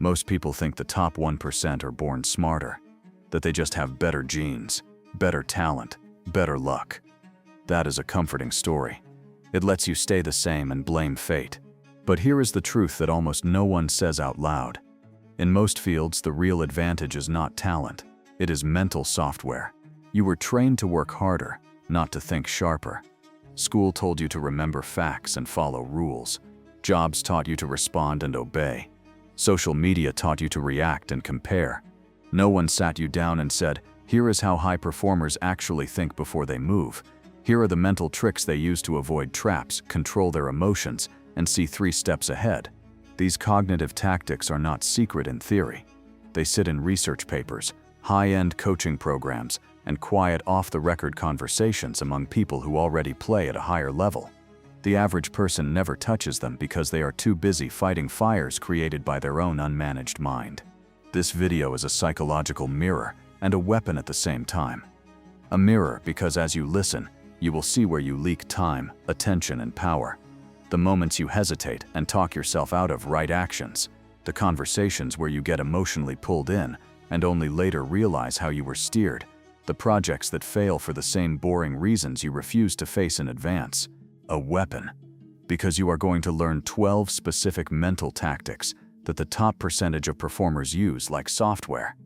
Most people think the top 1% are born smarter, that they just have better genes, better talent, better luck. That is a comforting story. It lets you stay the same and blame fate. But here is the truth that almost no one says out loud. In most fields, the real advantage is not talent. It is mental software. You were trained to work harder, not to think sharper. School told you to remember facts and follow rules. Jobs taught you to respond and obey. Social media taught you to react and compare. No one sat you down and said, "Here is how high performers actually think before they move. Here are the mental tricks they use to avoid traps, control their emotions, and see 3 steps ahead." These cognitive tactics are not secret in theory. They sit in research papers, high-end coaching programs, and quiet off-the-record conversations among people who already play at a higher level. The average person never touches them because they are too busy fighting fires created by their own unmanaged mind. This video is a psychological mirror and a weapon at the same time. A mirror because as you listen, you will see where you leak time, attention, and power. The moments you hesitate and talk yourself out of right actions. The conversations where you get emotionally pulled in and only later realize how you were steered. The projects that fail for the same boring reasons you refuse to face in advance. A weapon. Because you are going to learn 12 specific mental tactics that the top percentage of performers use like software.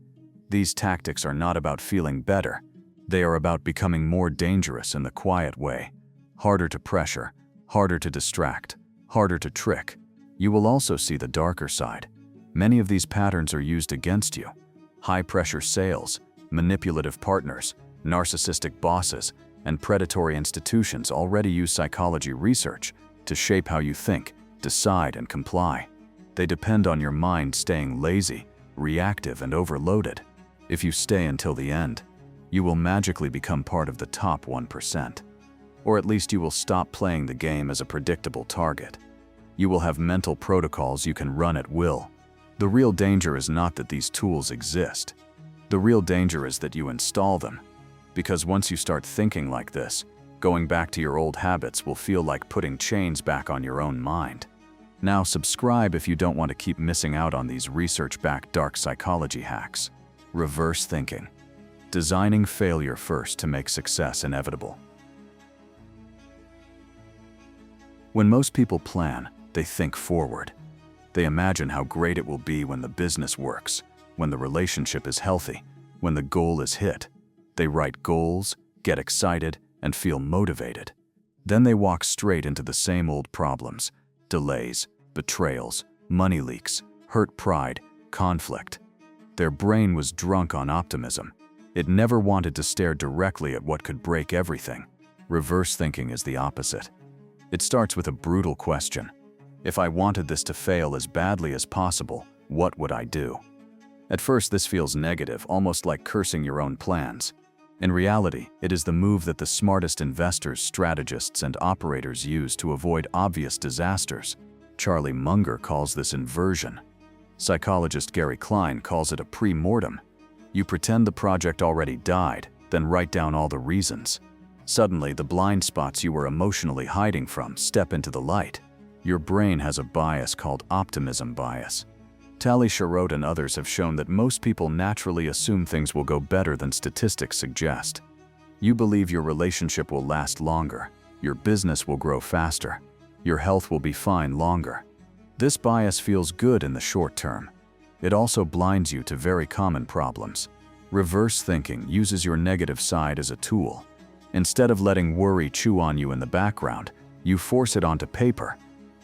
These tactics are not about feeling better. They are about becoming more dangerous in the quiet way. Harder to pressure, harder to distract, harder to trick. You will also see the darker side. Many of these patterns are used against you. High-pressure sales, manipulative partners, narcissistic bosses, and predatory institutions already use psychology research to shape how you think, decide, and comply. They depend on your mind staying lazy, reactive, and overloaded. If you stay until the end, you will magically become part of the top 1%. Or at least you will stop playing the game as a predictable target. You will have mental protocols you can run at will. The real danger is not that these tools exist. The real danger is that you install them. Because once you start thinking like this, going back to your old habits will feel like putting chains back on your own mind. Now subscribe if you don't want to keep missing out on these research-backed dark psychology hacks. Reverse thinking. Designing failure first to make success inevitable. When most people plan, they think forward. They imagine how great it will be when the business works, when the relationship is healthy, when the goal is hit. They write goals, get excited, and feel motivated. Then they walk straight into the same old problems: delays, betrayals, money leaks, hurt pride, conflict. Their brain was drunk on optimism. It never wanted to stare directly at what could break everything. Reverse thinking is the opposite. It starts with a brutal question. If I wanted this to fail as badly as possible, what would I do? At first, this feels negative, almost like cursing your own plans. In reality, it is the move that the smartest investors, strategists, and operators use to avoid obvious disasters. Charlie Munger calls this inversion. Psychologist Gary Klein calls it a pre-mortem. You pretend the project already died, then write down all the reasons. Suddenly, the blind spots you were emotionally hiding from step into the light. Your brain has a bias called optimism bias. Tali Sharot and others have shown that most people naturally assume things will go better than statistics suggest. You believe your relationship will last longer, your business will grow faster, your health will be fine longer. This bias feels good in the short term. It also blinds you to very common problems. Reverse thinking uses your negative side as a tool. Instead of letting worry chew on you in the background, you force it onto paper.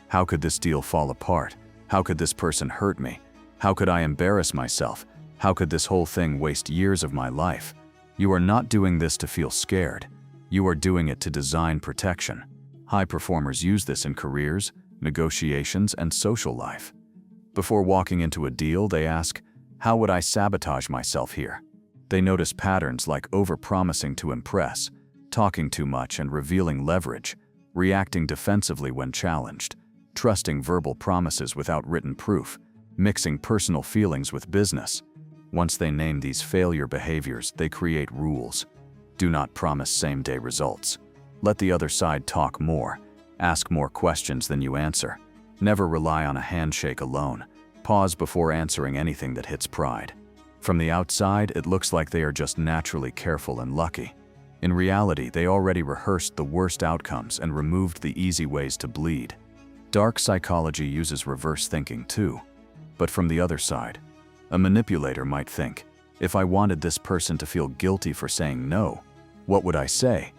How could this deal fall apart? How could this person hurt me? How could I embarrass myself? How could this whole thing waste years of my life? You are not doing this to feel scared. You are doing it to design protection. High performers use this in careers, negotiations, and social life. Before walking into a deal, they ask, how would I sabotage myself here? They notice patterns like overpromising to impress, talking too much and revealing leverage, reacting defensively when challenged, trusting verbal promises without written proof, mixing personal feelings with business. Once they name these failure behaviors, they create rules. Do not promise same-day results. Let the other side talk more. Ask more questions than you answer. Never rely on a handshake alone. Pause before answering anything that hits pride. From the outside, it looks like they are just naturally careful and lucky. In reality, they already rehearsed the worst outcomes and removed the easy ways to bleed. Dark psychology uses reverse thinking too. But from the other side, a manipulator might think, if I wanted this person to feel guilty for saying no, what would I say?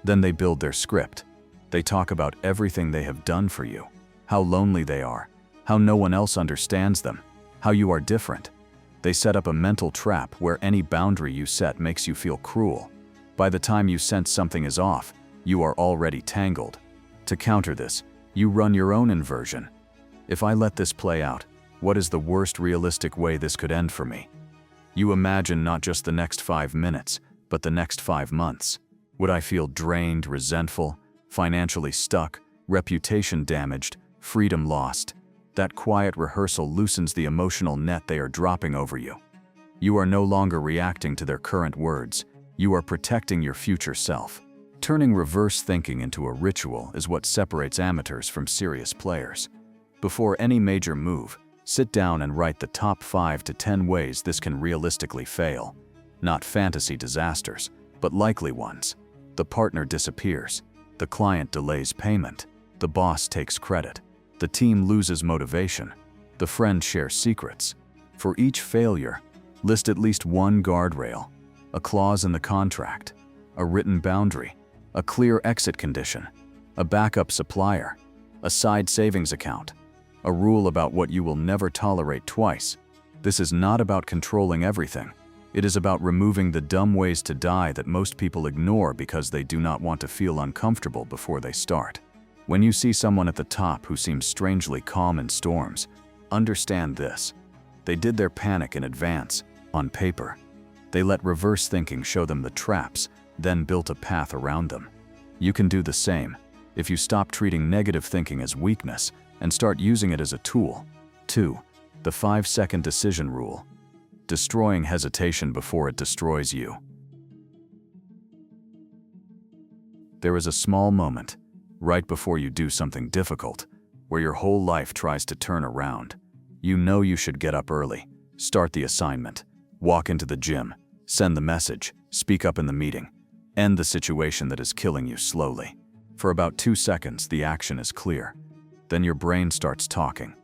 Then they build their script. They talk about everything they have done for you, how lonely they are, how no one else understands them, how you are different. They set up a mental trap where any boundary you set makes you feel cruel. By the time you sense something is off, you are already tangled. To counter this, you run your own inversion. If I let this play out, what is the worst realistic way this could end for me? You imagine not just the next 5 minutes, but the next 5 months. Would I feel drained, resentful, financially stuck, reputation damaged, freedom lost? That quiet rehearsal loosens the emotional net they are dropping over you. You are no longer reacting to their current words. You are protecting your future self. Turning reverse thinking into a ritual is what separates amateurs from serious players. Before any major move, sit down and write the top 5 to 10 ways this can realistically fail. Not fantasy disasters, but likely ones. The partner disappears. The client delays payment. The boss takes credit. The team loses motivation. The friend shares secrets. For each failure, list at least one guardrail, a clause in the contract, a written boundary, a clear exit condition, a backup supplier, a side savings account, a rule about what you will never tolerate twice. This is not about controlling everything. It is about removing the dumb ways to die that most people ignore because they do not want to feel uncomfortable before they start. When you see someone at the top who seems strangely calm in storms, understand this. They did their panic in advance, on paper. They let reverse thinking show them the traps, then built a path around them. You can do the same if you stop treating negative thinking as weakness and start using it as a tool. 2. The 5-second decision rule. Destroying hesitation before it destroys you. There is a small moment, right before you do something difficult, where your whole life tries to turn around. You know you should get up early, start the assignment, walk into the gym, send the message, speak up in the meeting, end the situation that is killing you slowly. For about 2 seconds, the action is clear. Then your brain starts talking.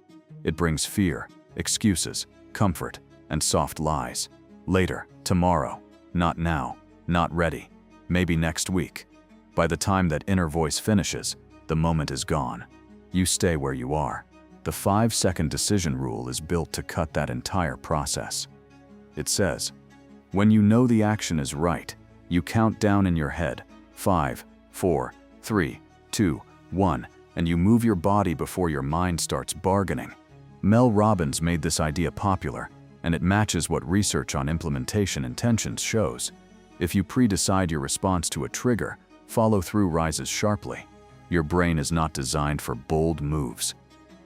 It brings fear, excuses, comfort, and soft lies. Later, tomorrow, not now, not ready, maybe next week. By the time that inner voice finishes, the moment is gone. You stay where you are. The 5-second decision rule is built to cut that entire process. It says, when you know the action is right, you count down in your head, 5, 4, 3, 2, 1, and you move your body before your mind starts bargaining. Mel Robbins made this idea popular, and it matches what research on implementation intentions shows. If you pre-decide your response to a trigger, follow-through rises sharply. Your brain is not designed for bold moves.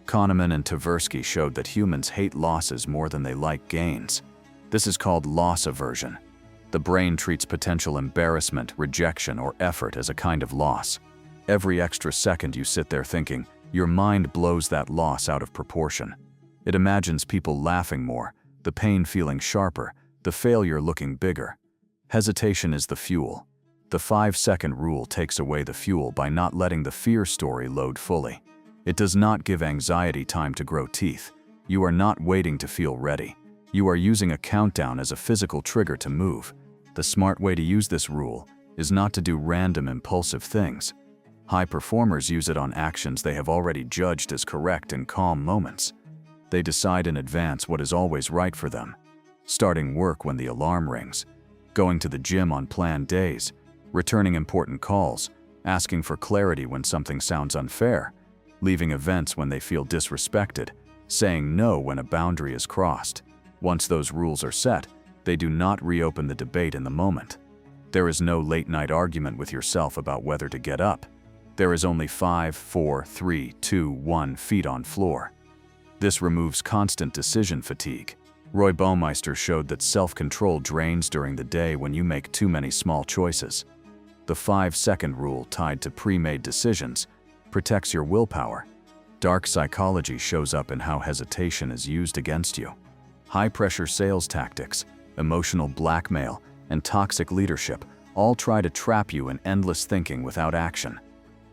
Kahneman and Tversky showed that humans hate losses more than they like gains. This is called loss aversion. The brain treats potential embarrassment, rejection, or effort as a kind of loss. Every extra second you sit there thinking, your mind blows that loss out of proportion. It imagines people laughing more, the pain feeling sharper, the failure looking bigger. Hesitation is the fuel. The 5-second rule takes away the fuel by not letting the fear story load fully. It does not give anxiety time to grow teeth. You are not waiting to feel ready. You are using a countdown as a physical trigger to move. The smart way to use this rule is not to do random impulsive things. High performers use it on actions they have already judged as correct in calm moments. They decide in advance what is always right for them. Starting work when the alarm rings, going to the gym on planned days, returning important calls, asking for clarity when something sounds unfair, leaving events when they feel disrespected, saying no when a boundary is crossed. Once those rules are set, they do not reopen the debate in the moment. There is no late-night argument with yourself about whether to get up. There is only 5, 4, 3, 2, 1 feet on floor. This removes constant decision fatigue. Roy Baumeister showed that self-control drains during the day when you make too many small choices. The 5-second rule tied to pre-made decisions protects your willpower. Dark psychology shows up in how hesitation is used against you. High-pressure sales tactics, emotional blackmail, and toxic leadership all try to trap you in endless thinking without action.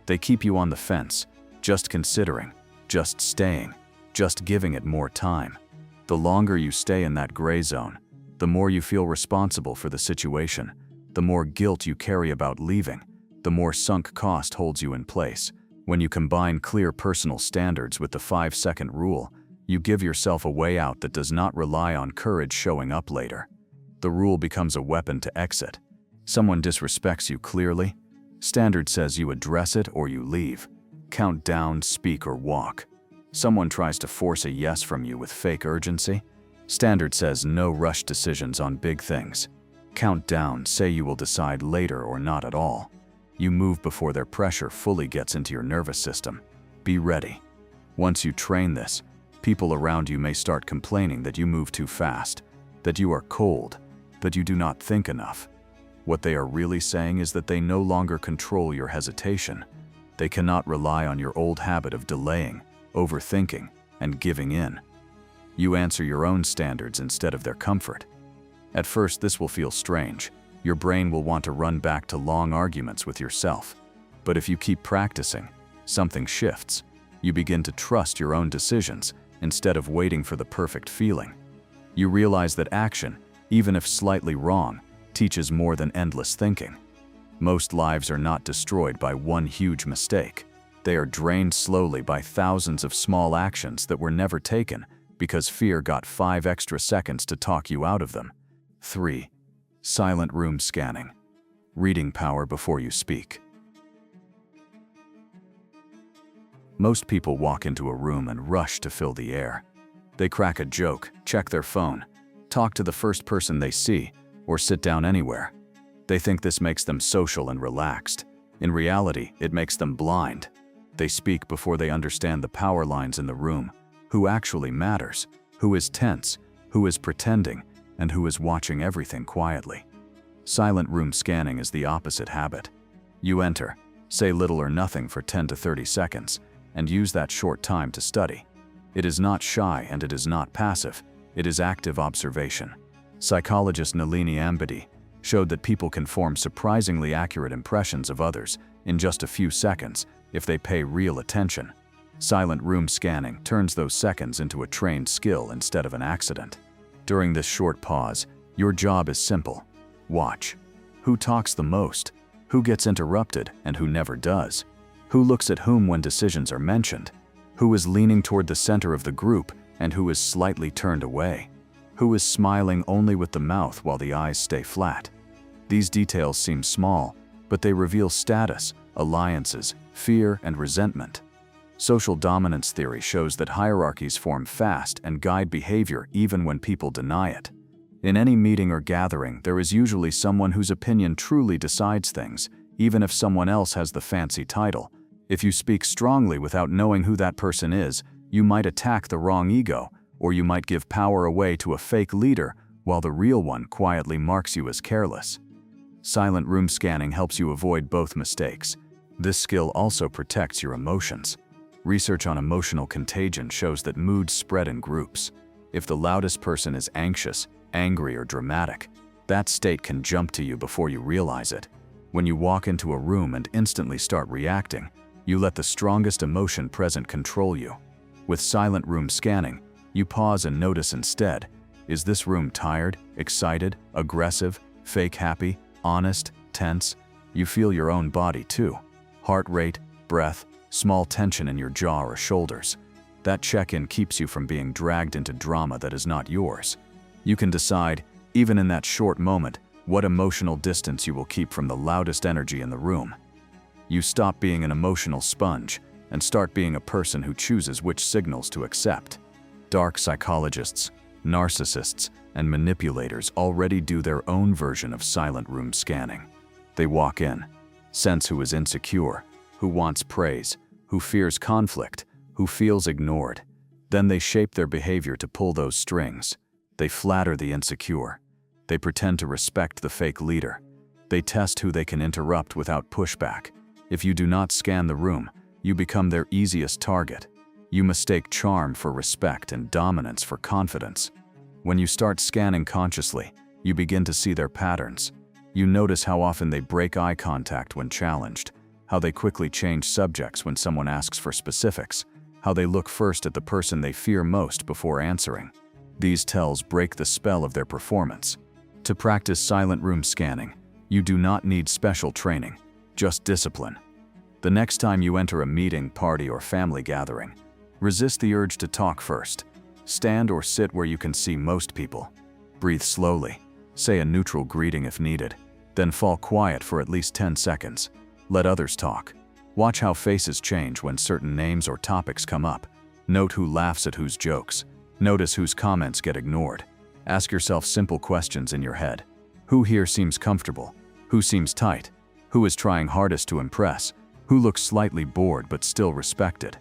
They keep you on the fence, just considering, just staying, just giving it more time. The longer you stay in that gray zone, the more you feel responsible for the situation, the more guilt you carry about leaving, the more sunk cost holds you in place. When you combine clear personal standards with the 5-second rule, you give yourself a way out that does not rely on courage showing up later. The rule becomes a weapon to exit. Someone disrespects you clearly. Standard says you address it or you leave. Count down, speak, or walk. Someone tries to force a yes from you with fake urgency. Standard says no rush decisions on big things. Count down, say you will decide later or not at all. You move before their pressure fully gets into your nervous system. Be ready. Once you train this, people around you may start complaining that you move too fast, that you are cold, that you do not think enough. What they are really saying is that they no longer control your hesitation. They cannot rely on your old habit of delaying, overthinking, and giving in. You answer your own standards instead of their comfort. At first, this will feel strange. Your brain will want to run back to long arguments with yourself. But if you keep practicing, something shifts. You begin to trust your own decisions instead of waiting for the perfect feeling. You realize that action, even if slightly wrong, teaches more than endless thinking. Most lives are not destroyed by one huge mistake. They are drained slowly by thousands of small actions that were never taken because fear got 5 extra seconds to talk you out of them. 3. Silent room scanning. Reading power before you speak. Most people walk into a room and rush to fill the air. They crack a joke, check their phone, talk to the first person they see, or sit down anywhere. They think this makes them social and relaxed. In reality, it makes them blind. They speak before they understand the power lines in the room, who actually matters, who is tense, who is pretending, and who is watching everything quietly. Silent room scanning is the opposite habit. You enter, say little or nothing for 10 to 30 seconds, and use that short time to study. It is not shy and it is not passive. It is active observation. Psychologist Nalini Ambady showed that people can form surprisingly accurate impressions of others in just a few seconds if they pay real attention. Silent room scanning turns those seconds into a trained skill instead of an accident. During this short pause, your job is simple. Watch. Who talks the most? Who gets interrupted and who never does? Who looks at whom when decisions are mentioned? Who is leaning toward the center of the group and who is slightly turned away? Who is smiling only with the mouth while the eyes stay flat? These details seem small, but they reveal status, alliances, fear, and resentment. Social dominance theory shows that hierarchies form fast and guide behavior even when people deny it. In any meeting or gathering, there is usually someone whose opinion truly decides things, even if someone else has the fancy title. If you speak strongly without knowing who that person is, you might attack the wrong ego, or you might give power away to a fake leader while the real one quietly marks you as careless. Silent room scanning helps you avoid both mistakes. This skill also protects your emotions. Research on emotional contagion shows that moods spread in groups. If the loudest person is anxious, angry, or dramatic, that state can jump to you before you realize it. When you walk into a room and instantly start reacting, you let the strongest emotion present control you. With silent room scanning, you pause and notice instead, is this room tired, excited, aggressive, fake happy, honest, tense? You feel your own body too. Heart rate, breath, small tension in your jaw or shoulders. That check-in keeps you from being dragged into drama that is not yours. You can decide, even in that short moment, what emotional distance you will keep from the loudest energy in the room. You stop being an emotional sponge and start being a person who chooses which signals to accept. Dark psychologists, narcissists, and manipulators already do their own version of silent room scanning. They walk in, sense who is insecure, who wants praise, who fears conflict, who feels ignored. Then they shape their behavior to pull those strings. They flatter the insecure. They pretend to respect the fake leader. They test who they can interrupt without pushback. If you do not scan the room, you become their easiest target. You mistake charm for respect and dominance for confidence. When you start scanning consciously, you begin to see their patterns. You notice how often they break eye contact when challenged, how they quickly change subjects when someone asks for specifics, how they look first at the person they fear most before answering. These tells break the spell of their performance. To practice silent room scanning, you do not need special training, just discipline. The next time you enter a meeting, party, or family gathering, resist the urge to talk first. Stand or sit where you can see most people. Breathe slowly. Say a neutral greeting if needed. Then fall quiet for at least 10 seconds. Let others talk. Watch how faces change when certain names or topics come up. Note who laughs at whose jokes. Notice whose comments get ignored. Ask yourself simple questions in your head. Who here seems comfortable? Who seems tight? Who is trying hardest to impress? Who looks slightly bored but still respected?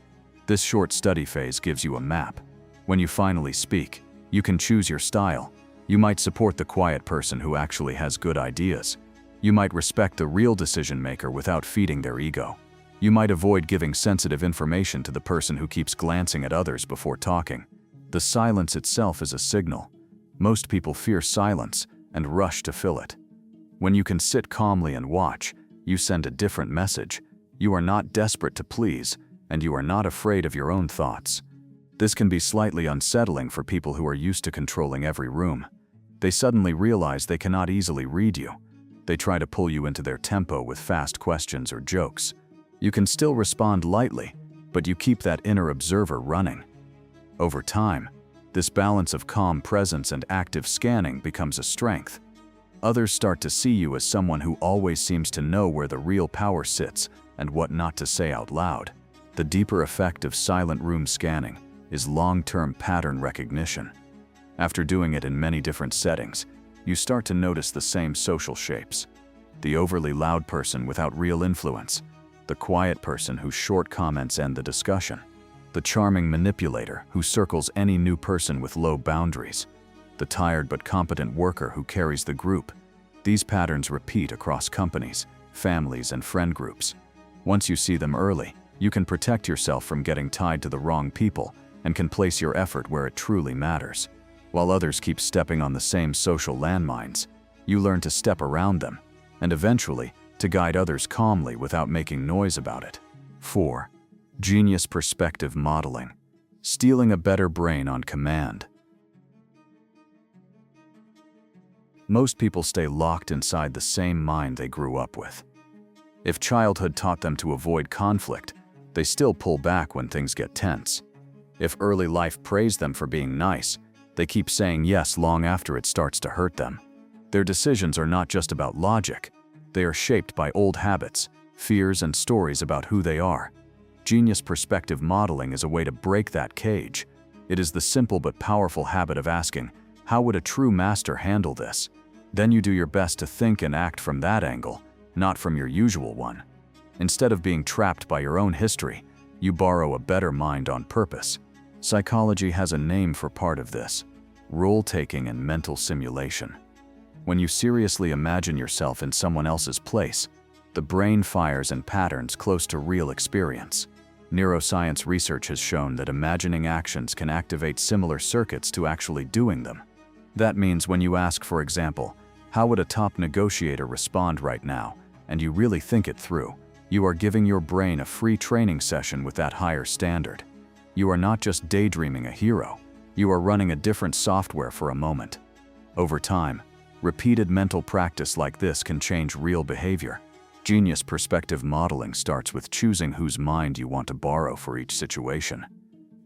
This short study phase gives you a map. When you finally speak, you can choose your style. You might support the quiet person who actually has good ideas. You might respect the real decision maker without feeding their ego. You might avoid giving sensitive information to the person who keeps glancing at others before talking. The silence itself is a signal. Most people fear silence and rush to fill it. When you can sit calmly and watch, you send a different message. You are not desperate to please, and you are not afraid of your own thoughts. This can be slightly unsettling for people who are used to controlling every room. They suddenly realize they cannot easily read you. They try to pull you into their tempo with fast questions or jokes. You can still respond lightly, but you keep that inner observer running. Over time, this balance of calm presence and active scanning becomes a strength. Others start to see you as someone who always seems to know where the real power sits and what not to say out loud. The deeper effect of silent room scanning is long-term pattern recognition. After doing it in many different settings, you start to notice the same social shapes. The overly loud person without real influence, the quiet person whose short comments end the discussion, the charming manipulator who circles any new person with low boundaries, the tired but competent worker who carries the group. These patterns repeat across companies, families, and friend groups. Once you see them early, you can protect yourself from getting tied to the wrong people and can place your effort where it truly matters. While others keep stepping on the same social landmines, you learn to step around them, and eventually, to guide others calmly without making noise about it. 4. Genius perspective modeling. Stealing a better brain on command. Most people stay locked inside the same mind they grew up with. If childhood taught them to avoid conflict, they still pull back when things get tense. If early life praised them for being nice, they keep saying yes long after it starts to hurt them. Their decisions are not just about logic. They are shaped by old habits, fears, and stories about who they are. Genius perspective modeling is a way to break that cage. It is the simple but powerful habit of asking, how would a true master handle this? Then you do your best to think and act from that angle, not from your usual one. Instead of being trapped by your own history, you borrow a better mind on purpose. Psychology has a name for part of this: role-taking and mental simulation. When you seriously imagine yourself in someone else's place, the brain fires in patterns close to real experience. Neuroscience research has shown that imagining actions can activate similar circuits to actually doing them. That means when you ask, for example, how would a top negotiator respond right now, and you really think it through, you are giving your brain a free training session with that higher standard. You are not just daydreaming a hero, you are running a different software for a moment. Over time, repeated mental practice like this can change real behavior. Genius perspective modeling starts with choosing whose mind you want to borrow for each situation.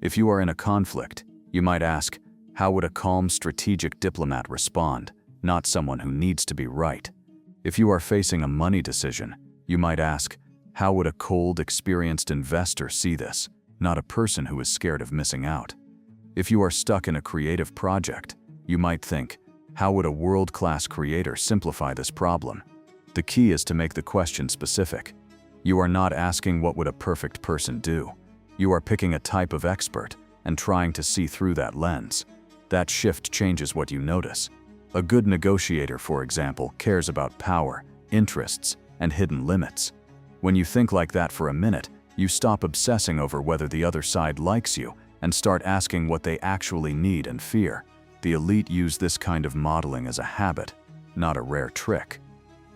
If you are in a conflict, you might ask, how would a calm, strategic diplomat respond, not someone who needs to be right? If you are facing a money decision, you might ask, how would a cold, experienced investor see this, not a person who is scared of missing out? If you are stuck in a creative project, you might think, how would a world-class creator simplify this problem? The key is to make the question specific. You are not asking what would a perfect person do. You are picking a type of expert and trying to see through that lens. That shift changes what you notice. A good negotiator, for example, cares about power, interests, and hidden limits. When you think like that for a minute, You stop obsessing over whether the other side likes you and start asking what they actually need and fear. The elite use this kind of modeling as a habit, not a rare trick.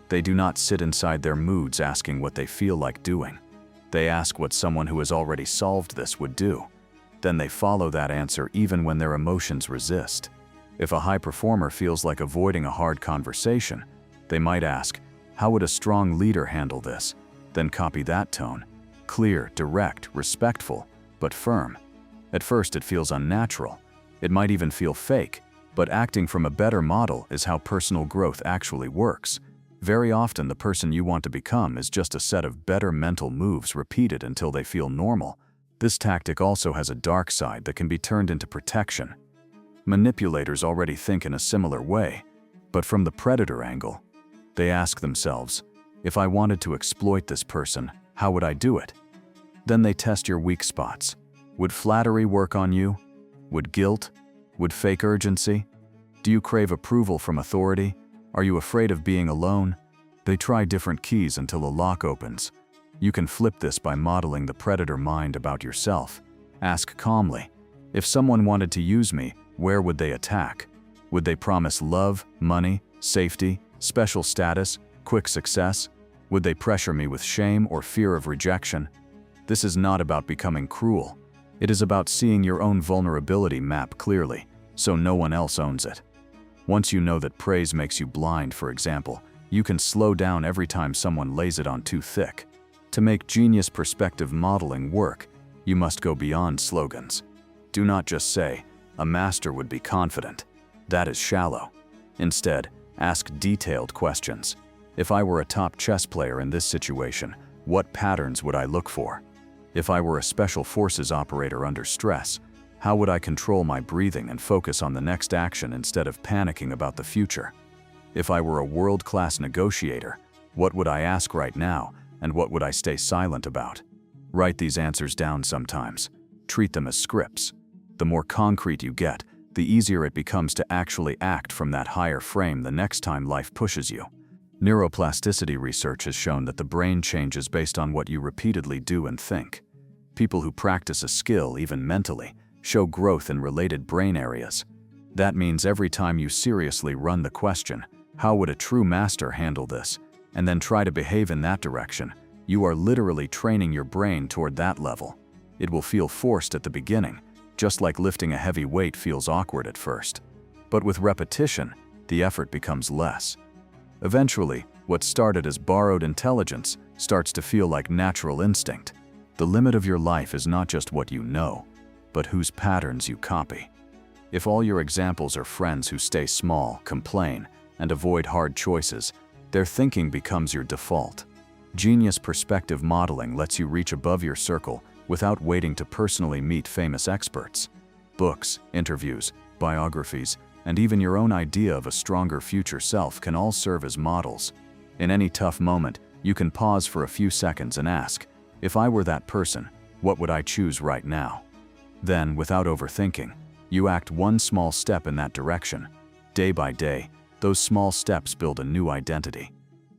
They do not sit inside their moods asking what they feel like doing. They ask what someone who has already solved this would do. Then they follow that answer even when their emotions resist. If a high performer feels like avoiding a hard conversation, they might ask, "How would a strong leader handle this?" Then copy that tone. Clear, direct, respectful, but firm. At first it feels unnatural. It might even feel fake, but acting from a better model is how personal growth actually works. Very often the person you want to become is just a set of better mental moves repeated until they feel normal. This tactic also has a dark side that can be turned into protection. Manipulators already think in a similar way, but from the predator angle. They ask themselves, "If I wanted to exploit this person, how would I do it?" Then they test your weak spots. Would flattery work on you? Would guilt? Would fake urgency? Do you crave approval from authority? Are you afraid of being alone? They try different keys until a lock opens. You can flip this by modeling the predator mind about yourself. Ask calmly, "If someone wanted to use me, where would they attack? Would they promise love, money, safety, special status, quick success? Would they pressure me with shame or fear of rejection?" This is not about becoming cruel. It is about seeing your own vulnerability map clearly, so no one else owns it. Once you know that praise makes you blind, for example, you can slow down every time someone lays it on too thick. To make genius perspective modeling work, you must go beyond slogans. Do not just say, "A master would be confident." That is shallow. Instead, ask detailed questions. If I were a top chess player in this situation, what patterns would I look for? If I were a special forces operator under stress, how would I control my breathing and focus on the next action instead of panicking about the future? If I were a world-class negotiator, what would I ask right now, and what would I stay silent about? Write these answers down sometimes. Treat them as scripts. The more concrete you get, the easier it becomes to actually act from that higher frame the next time life pushes you. Neuroplasticity research has shown that the brain changes based on what you repeatedly do and think. People who practice a skill, even mentally, show growth in related brain areas. That means every time you seriously run the question, "How would a true master handle this?" and then try to behave in that direction, you are literally training your brain toward that level. It will feel forced at the beginning, just like lifting a heavy weight feels awkward at first. But with repetition, the effort becomes less. Eventually, what started as borrowed intelligence starts to feel like natural instinct. The limit of your life is not just what you know, but whose patterns you copy. If all your examples are friends who stay small, complain, and avoid hard choices, their thinking becomes your default. Genius perspective modeling lets you reach above your circle without waiting to personally meet famous experts. Books, interviews, biographies, and even your own idea of a stronger future self can all serve as models. In any tough moment, you can pause for a few seconds and ask, "If I were that person, what would I choose right now?" Then, without overthinking, you act one small step in that direction. Day by day, those small steps build a new identity.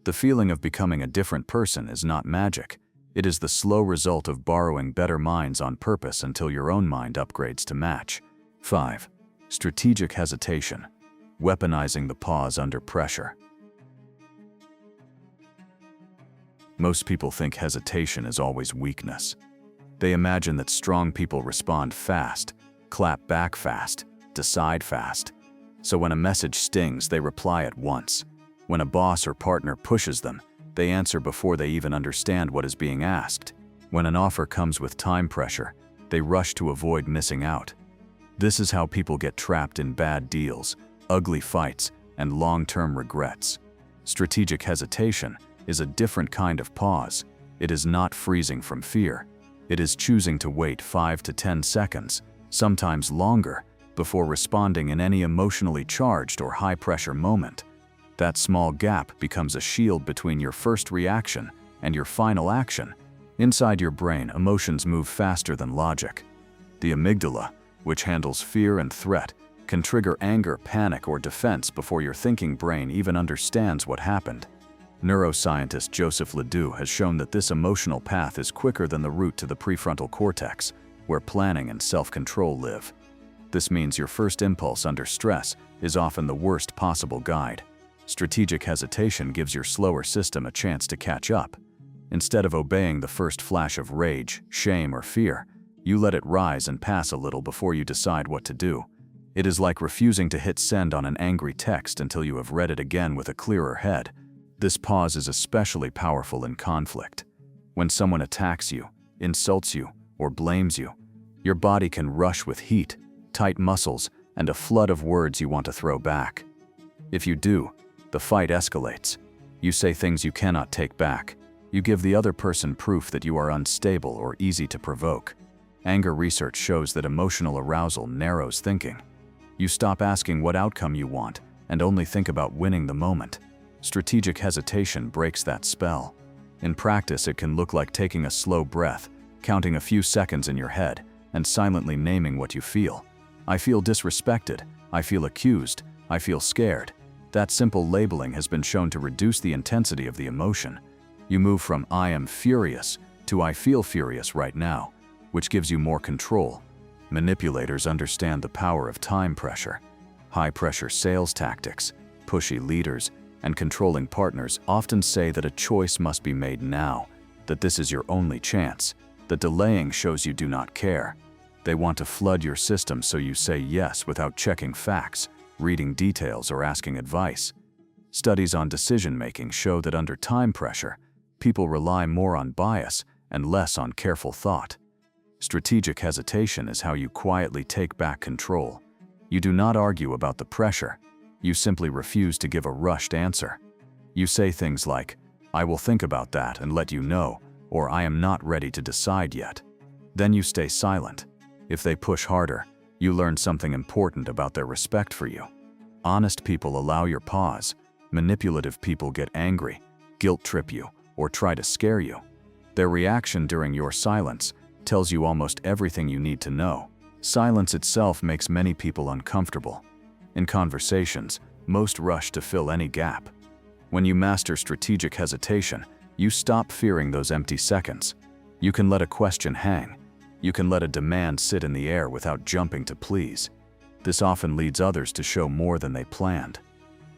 The feeling of becoming a different person is not magic. It is the slow result of borrowing better minds on purpose until your own mind upgrades to match. 5. Strategic hesitation. Weaponizing the pause under pressure. Most people think hesitation is always weakness. They imagine that strong people respond fast, clap back fast, decide fast. So when a message stings, they reply at once. When a boss or partner pushes them, they answer before they even understand what is being asked. When an offer comes with time pressure, they rush to avoid missing out. This is how people get trapped in bad deals, ugly fights, and long-term regrets. Strategic hesitation is a different kind of pause. It is not freezing from fear. It is choosing to wait 5 to 10 seconds, sometimes longer, before responding in any emotionally charged or high-pressure moment. That small gap becomes a shield between your first reaction and your final action. Inside your brain, emotions move faster than logic. The amygdala, which handles fear and threat, can trigger anger, panic, or defense before your thinking brain even understands what happened. Neuroscientist Joseph Ledoux has shown that this emotional path is quicker than the route to the prefrontal cortex, where planning and self-control live. This means your first impulse under stress is often the worst possible guide. Strategic hesitation gives your slower system a chance to catch up. Instead of obeying the first flash of rage, shame, or fear, you let it rise and pass a little before you decide what to do. It is like refusing to hit send on an angry text until you have read it again with a clearer head. This pause is especially powerful in conflict. When someone attacks you, insults you, or blames you, your body can rush with heat, tight muscles, and a flood of words you want to throw back. If you do, the fight escalates. You say things you cannot take back. You give the other person proof that you are unstable or easy to provoke. Anger research shows that emotional arousal narrows thinking. You stop asking what outcome you want and only think about winning the moment. Strategic hesitation breaks that spell. In practice, it can look like taking a slow breath, counting a few seconds in your head, and silently naming what you feel. I feel disrespected. I feel accused. I feel scared. That simple labeling has been shown to reduce the intensity of the emotion. You move from "I am furious" to "I feel furious right now," which gives you more control. Manipulators understand the power of time pressure. High-pressure sales tactics, pushy leaders, and controlling partners often say that a choice must be made now, that this is your only chance, that delaying shows you do not care. They want to flood your system so you say yes without checking facts, reading details, or asking advice. Studies on decision-making show that under time pressure, people rely more on bias and less on careful thought. Strategic hesitation is how you quietly take back control. You do not argue about the pressure. You simply refuse to give a rushed answer. You say things like, "I will think about that and let you know," or "I am not ready to decide yet." Then you stay silent. If they push harder, you learn something important about their respect for you. Honest people allow your pause. Manipulative people get angry, guilt-trip you, or try to scare you. Their reaction during your silence tells you almost everything you need to know. Silence itself makes many people uncomfortable. In conversations, most rush to fill any gap. When you master strategic hesitation, you stop fearing those empty seconds. You can let a question hang. You can let a demand sit in the air without jumping to please. This often leads others to show more than they planned.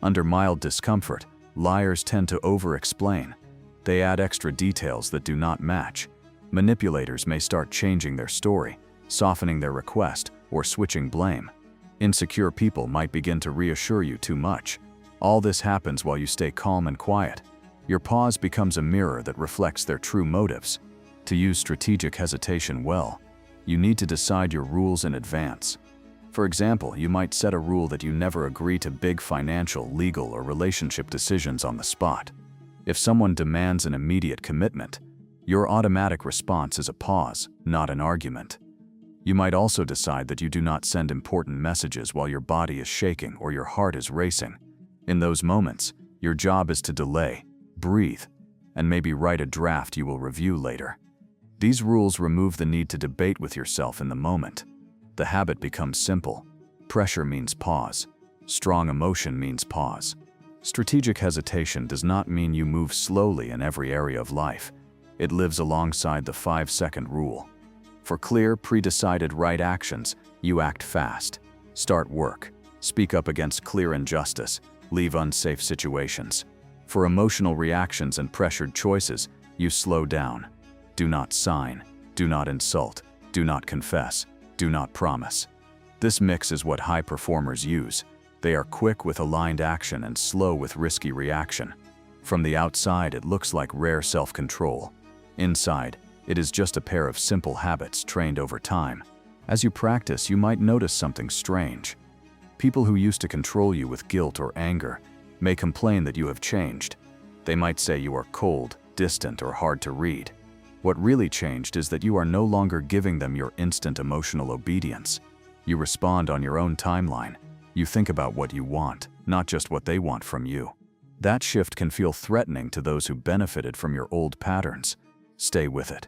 Under mild discomfort, liars tend to over-explain. They add extra details that do not match. Manipulators may start changing their story, softening their request, or switching blame. Insecure people might begin to reassure you too much. All this happens while you stay calm and quiet. Your pause becomes a mirror that reflects their true motives. To use strategic hesitation well, you need to decide your rules in advance. For example, you might set a rule that you never agree to big financial, legal, or relationship decisions on the spot. If someone demands an immediate commitment, your automatic response is a pause, not an argument. You might also decide that you do not send important messages while your body is shaking or your heart is racing. In those moments, your job is to delay, breathe, and maybe write a draft you will review later. These rules remove the need to debate with yourself in the moment. The habit becomes simple. Pressure means pause. Strong emotion means pause. Strategic hesitation does not mean you move slowly in every area of life. It lives alongside the 5-second rule. For clear, pre-decided right actions, you act fast. Start work. Speak up against clear injustice. Leave unsafe situations. For emotional reactions and pressured choices, you slow down. Do not sign. Do not insult. Do not confess. Do not promise. This mix is what high performers use. They are quick with aligned action and slow with risky reaction. From the outside, it looks like rare self-control. Inside, it is just a pair of simple habits trained over time. As you practice, you might notice something strange. People who used to control you with guilt or anger may complain that you have changed. They might say you are cold, distant, or hard to read. What really changed is that you are no longer giving them your instant emotional obedience. You respond on your own timeline. You think about what you want, not just what they want from you. That shift can feel threatening to those who benefited from your old patterns. Stay with it.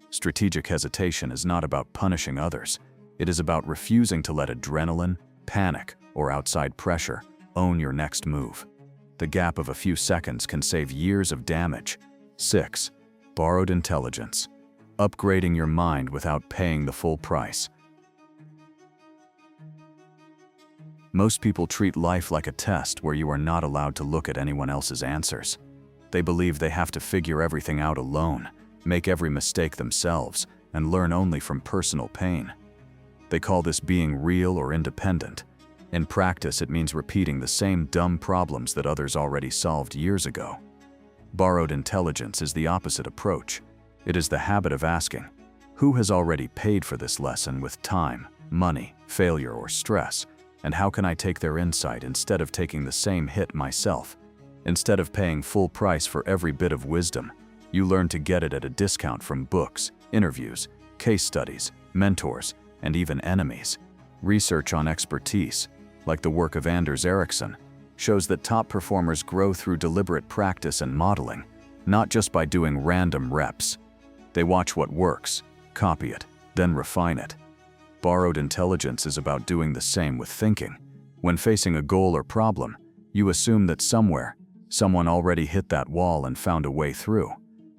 Strategic hesitation is not about punishing others. It is about refusing to let adrenaline, panic, or outside pressure own your next move. The gap of a few seconds can save years of damage. 6. Borrowed intelligence. Upgrading your mind without paying the full price. Most people treat life like a test where you are not allowed to look at anyone else's answers. They believe they have to figure everything out alone, make every mistake themselves, and learn only from personal pain. They call this being real or independent. In practice, it means repeating the same dumb problems that others already solved years ago. Borrowed intelligence is the opposite approach. It is the habit of asking, who has already paid for this lesson with time, money, failure, or stress, and how can I take their insight instead of taking the same hit myself? Instead of paying full price for every bit of wisdom, you learn to get it at a discount from books, interviews, case studies, mentors, and even enemies. Research on expertise, like the work of Anders Ericsson, shows that top performers grow through deliberate practice and modeling, not just by doing random reps. They watch what works, copy it, then refine it. Borrowed intelligence is about doing the same with thinking. When facing a goal or problem, you assume that somewhere, someone already hit that wall and found a way through.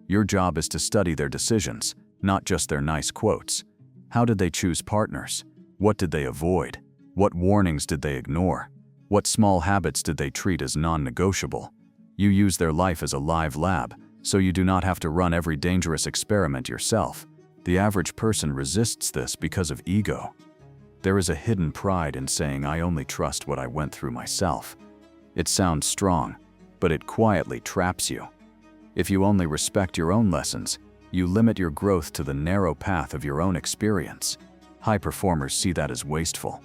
Your job is to study their decisions, not just their nice quotes. How did they choose partners? What did they avoid? What warnings did they ignore? What small habits did they treat as non-negotiable? You use their life as a live lab, so you do not have to run every dangerous experiment yourself. The average person resists this because of ego. There is a hidden pride in saying, I only trust what I went through myself. It sounds strong, but it quietly traps you. If you only respect your own lessons, you limit your growth to the narrow path of your own experience. High performers see that as wasteful.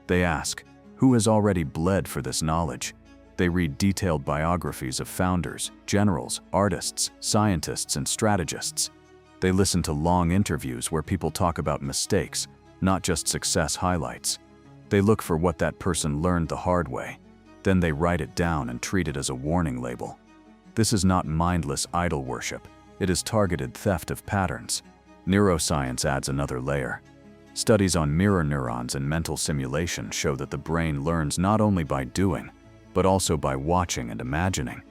They ask, who has already bled for this knowledge? They read detailed biographies of founders, generals, artists, scientists, and strategists. They listen to long interviews where people talk about mistakes, not just success highlights. They look for what that person learned the hard way. Then they write it down and treat it as a warning label. This is not mindless idol worship. It is targeted theft of patterns. Neuroscience adds another layer. Studies on mirror neurons and mental simulation show that the brain learns not only by doing, but also by watching and imagining.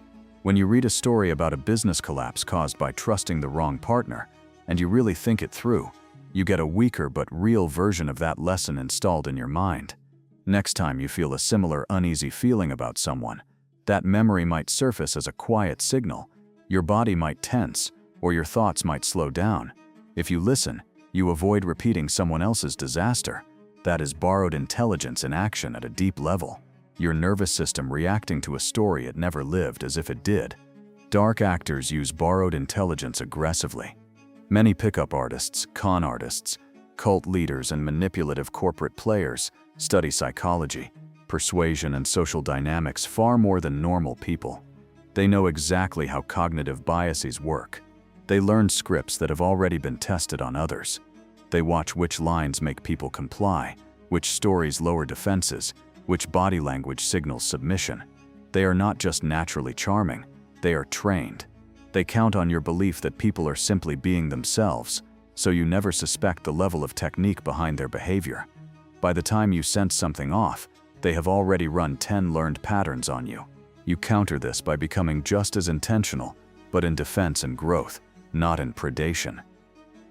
When you read a story about a business collapse caused by trusting the wrong partner, and you really think it through, you get a weaker but real version of that lesson installed in your mind. Next time you feel a similar uneasy feeling about someone, that memory might surface as a quiet signal. Your body might tense, or your thoughts might slow down. If you listen, you avoid repeating someone else's disaster. That is borrowed intelligence in action at a deep level. Your nervous system reacting to a story it never lived as if it did. Dark actors use borrowed intelligence aggressively. Many pickup artists, con artists, cult leaders, and manipulative corporate players study psychology, persuasion, and social dynamics far more than normal people. They know exactly how cognitive biases work. They learn scripts that have already been tested on others. They watch which lines make people comply, which stories lower defenses, which body language signals submission. They are not just naturally charming, they are trained. They count on your belief that people are simply being themselves, so you never suspect the level of technique behind their behavior. By the time you sense something off, they have already run 10 learned patterns on you. You counter this by becoming just as intentional, but in defense and growth, not in predation.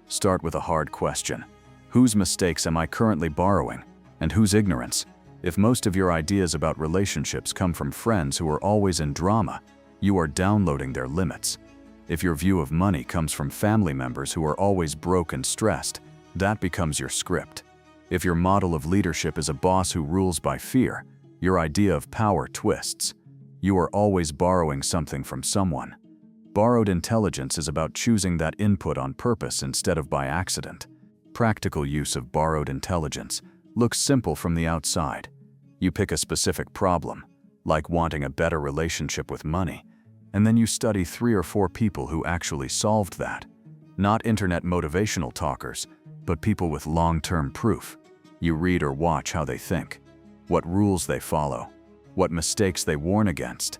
Start with a hard question. Whose mistakes am I currently borrowing, and whose ignorance? If most of your ideas about relationships come from friends who are always in drama, you are downloading their limits. If your view of money comes from family members who are always broke and stressed, that becomes your script. If your model of leadership is a boss who rules by fear, your idea of power twists. You are always borrowing something from someone. Borrowed intelligence is about choosing that input on purpose instead of by accident. Practical use of borrowed intelligence looks simple from the outside. You pick a specific problem, like wanting a better relationship with money, and then you study 3 or 4 people who actually solved that. Not internet motivational talkers, but people with long-term proof. You read or watch how they think, what rules they follow, what mistakes they warn against.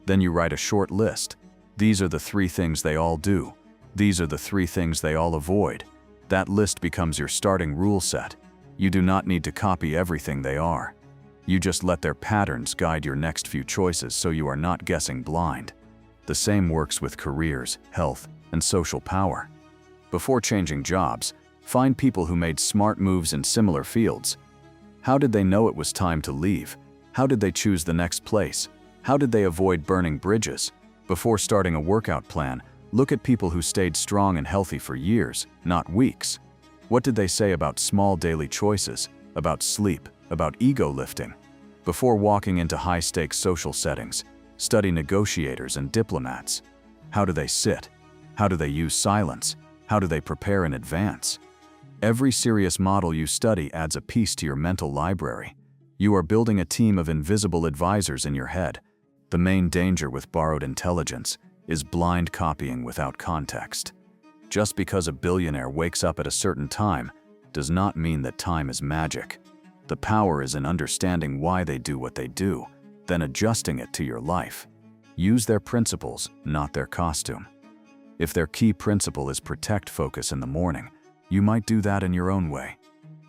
Then you write a short list. These are the 3 things they all do. These are the 3 things they all avoid. That list becomes your starting rule set. You do not need to copy everything they are. You just let their patterns guide your next few choices so you are not guessing blind. The same works with careers, health, and social power. Before changing jobs, find people who made smart moves in similar fields. How did they know it was time to leave? How did they choose the next place? How did they avoid burning bridges? Before starting a workout plan, look at people who stayed strong and healthy for years, not weeks. What did they say about small daily choices, about sleep, about ego lifting? Before walking into high-stakes social settings, study negotiators and diplomats. How do they sit? How do they use silence? How do they prepare in advance? Every serious model you study adds a piece to your mental library. You are building a team of invisible advisors in your head. The main danger with borrowed intelligence is blind copying without context. Just because a billionaire wakes up at a certain time does not mean that time is magic. The power is in understanding why they do what they do, then adjusting it to your life. Use their principles, not their costume. If their key principle is protect focus in the morning, you might do that in your own way.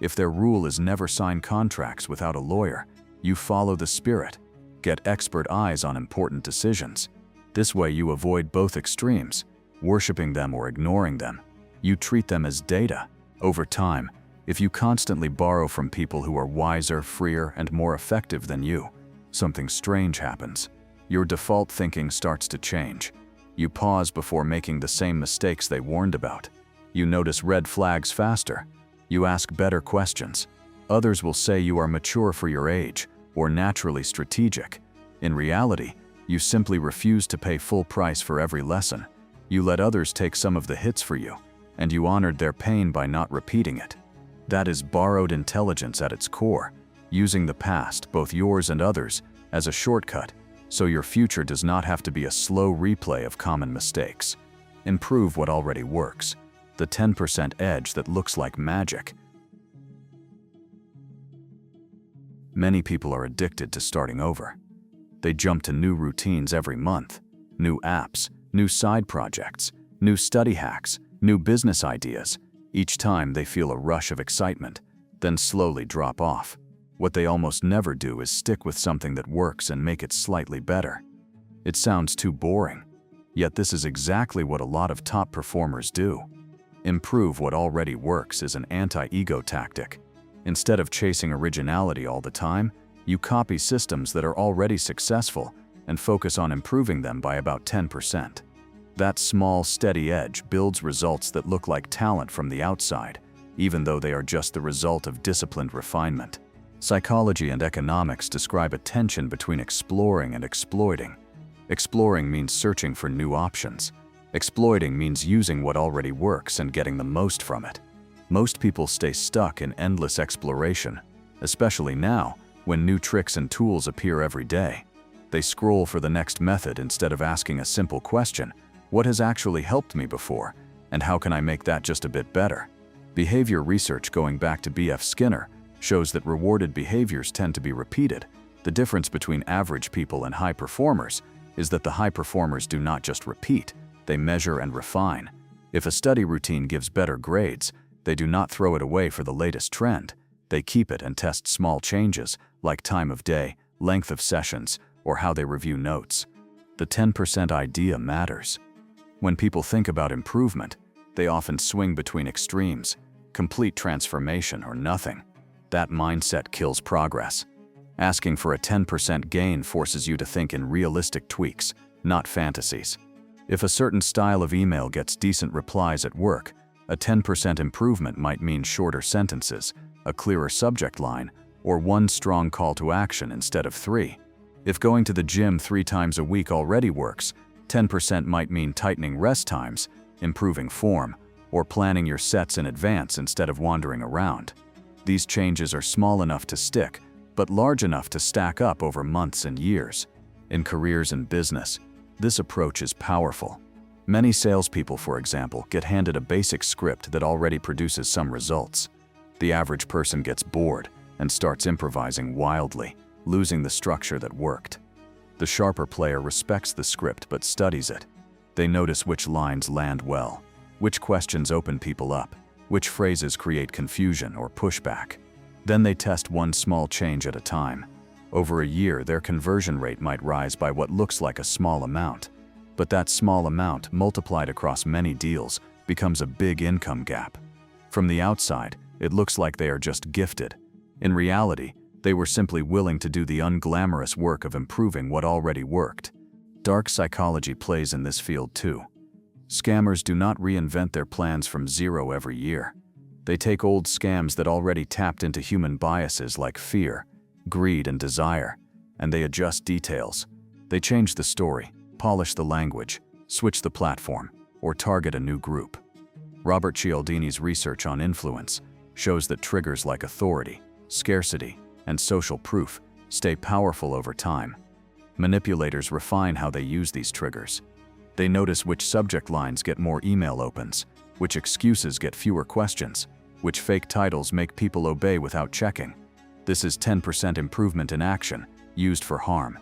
If their rule is never sign contracts without a lawyer, you follow the spirit. Get expert eyes on important decisions. This way you avoid both extremes, worshiping them or ignoring them. You treat them as data. Over time, if you constantly borrow from people who are wiser, freer, and more effective than you, something strange happens. Your default thinking starts to change. You pause before making the same mistakes they warned about. You notice red flags faster. You ask better questions. Others will say you are mature for your age or naturally strategic. In reality, you simply refuse to pay full price for every lesson. You let others take some of the hits for you, and you honored their pain by not repeating it. That is borrowed intelligence at its core, using the past, both yours and others, as a shortcut, so your future does not have to be a slow replay of common mistakes. Improve what already works, the 10% edge that looks like magic. Many people are addicted to starting over. They jump to new routines every month, new apps, new side projects, new study hacks, new business ideas. Each time they feel a rush of excitement, then slowly drop off. What they almost never do is stick with something that works and make it slightly better. It sounds too boring, yet this is exactly what a lot of top performers do. Improve what already works is an anti-ego tactic. Instead of chasing originality all the time, you copy systems that are already successful and focus on improving them by about 10%. That small, steady edge builds results that look like talent from the outside, even though they are just the result of disciplined refinement. Psychology and economics describe a tension between exploring and exploiting. Exploring means searching for new options. Exploiting means using what already works and getting the most from it. Most people stay stuck in endless exploration, especially now, when new tricks and tools appear every day. They scroll for the next method instead of asking a simple question: what has actually helped me before, and how can I make that just a bit better? Behavior research going back to B.F. Skinner shows that rewarded behaviors tend to be repeated. The difference between average people and high performers is that the high performers do not just repeat, they measure and refine. If a study routine gives better grades, they do not throw it away for the latest trend. They keep it and test small changes, like time of day, length of sessions, or how they review notes. The 10% idea matters. When people think about improvement, they often swing between extremes, complete transformation or nothing. That mindset kills progress. Asking for a 10% gain forces you to think in realistic tweaks, not fantasies. If a certain style of email gets decent replies at work, a 10% improvement might mean shorter sentences, a clearer subject line, or one strong call to action instead of 3. If going to the gym 3 times a week already works, 10% might mean tightening rest times, improving form, or planning your sets in advance instead of wandering around. These changes are small enough to stick, but large enough to stack up over months and years. In careers and business, this approach is powerful. Many salespeople, for example, get handed a basic script that already produces some results. The average person gets bored and starts improvising wildly, losing the structure that worked. The sharper player respects the script but studies it. They notice which lines land well, which questions open people up, which phrases create confusion or pushback. Then they test one small change at a time. Over a year, their conversion rate might rise by what looks like a small amount. But that small amount, multiplied across many deals, becomes a big income gap. From the outside, it looks like they are just gifted. In reality, they were simply willing to do the unglamorous work of improving what already worked. Dark psychology plays in this field too. Scammers do not reinvent their plans from zero every year. They take old scams that already tapped into human biases like fear, greed, and desire, and they adjust details. They change the story, polish the language, switch the platform, or target a new group. Robert Cialdini's research on influence shows that triggers like authority, scarcity, and social proof stay powerful over time. Manipulators refine how they use these triggers. They notice which subject lines get more email opens, which excuses get fewer questions, which fake titles make people obey without checking. This is 10% improvement in action, used for harm.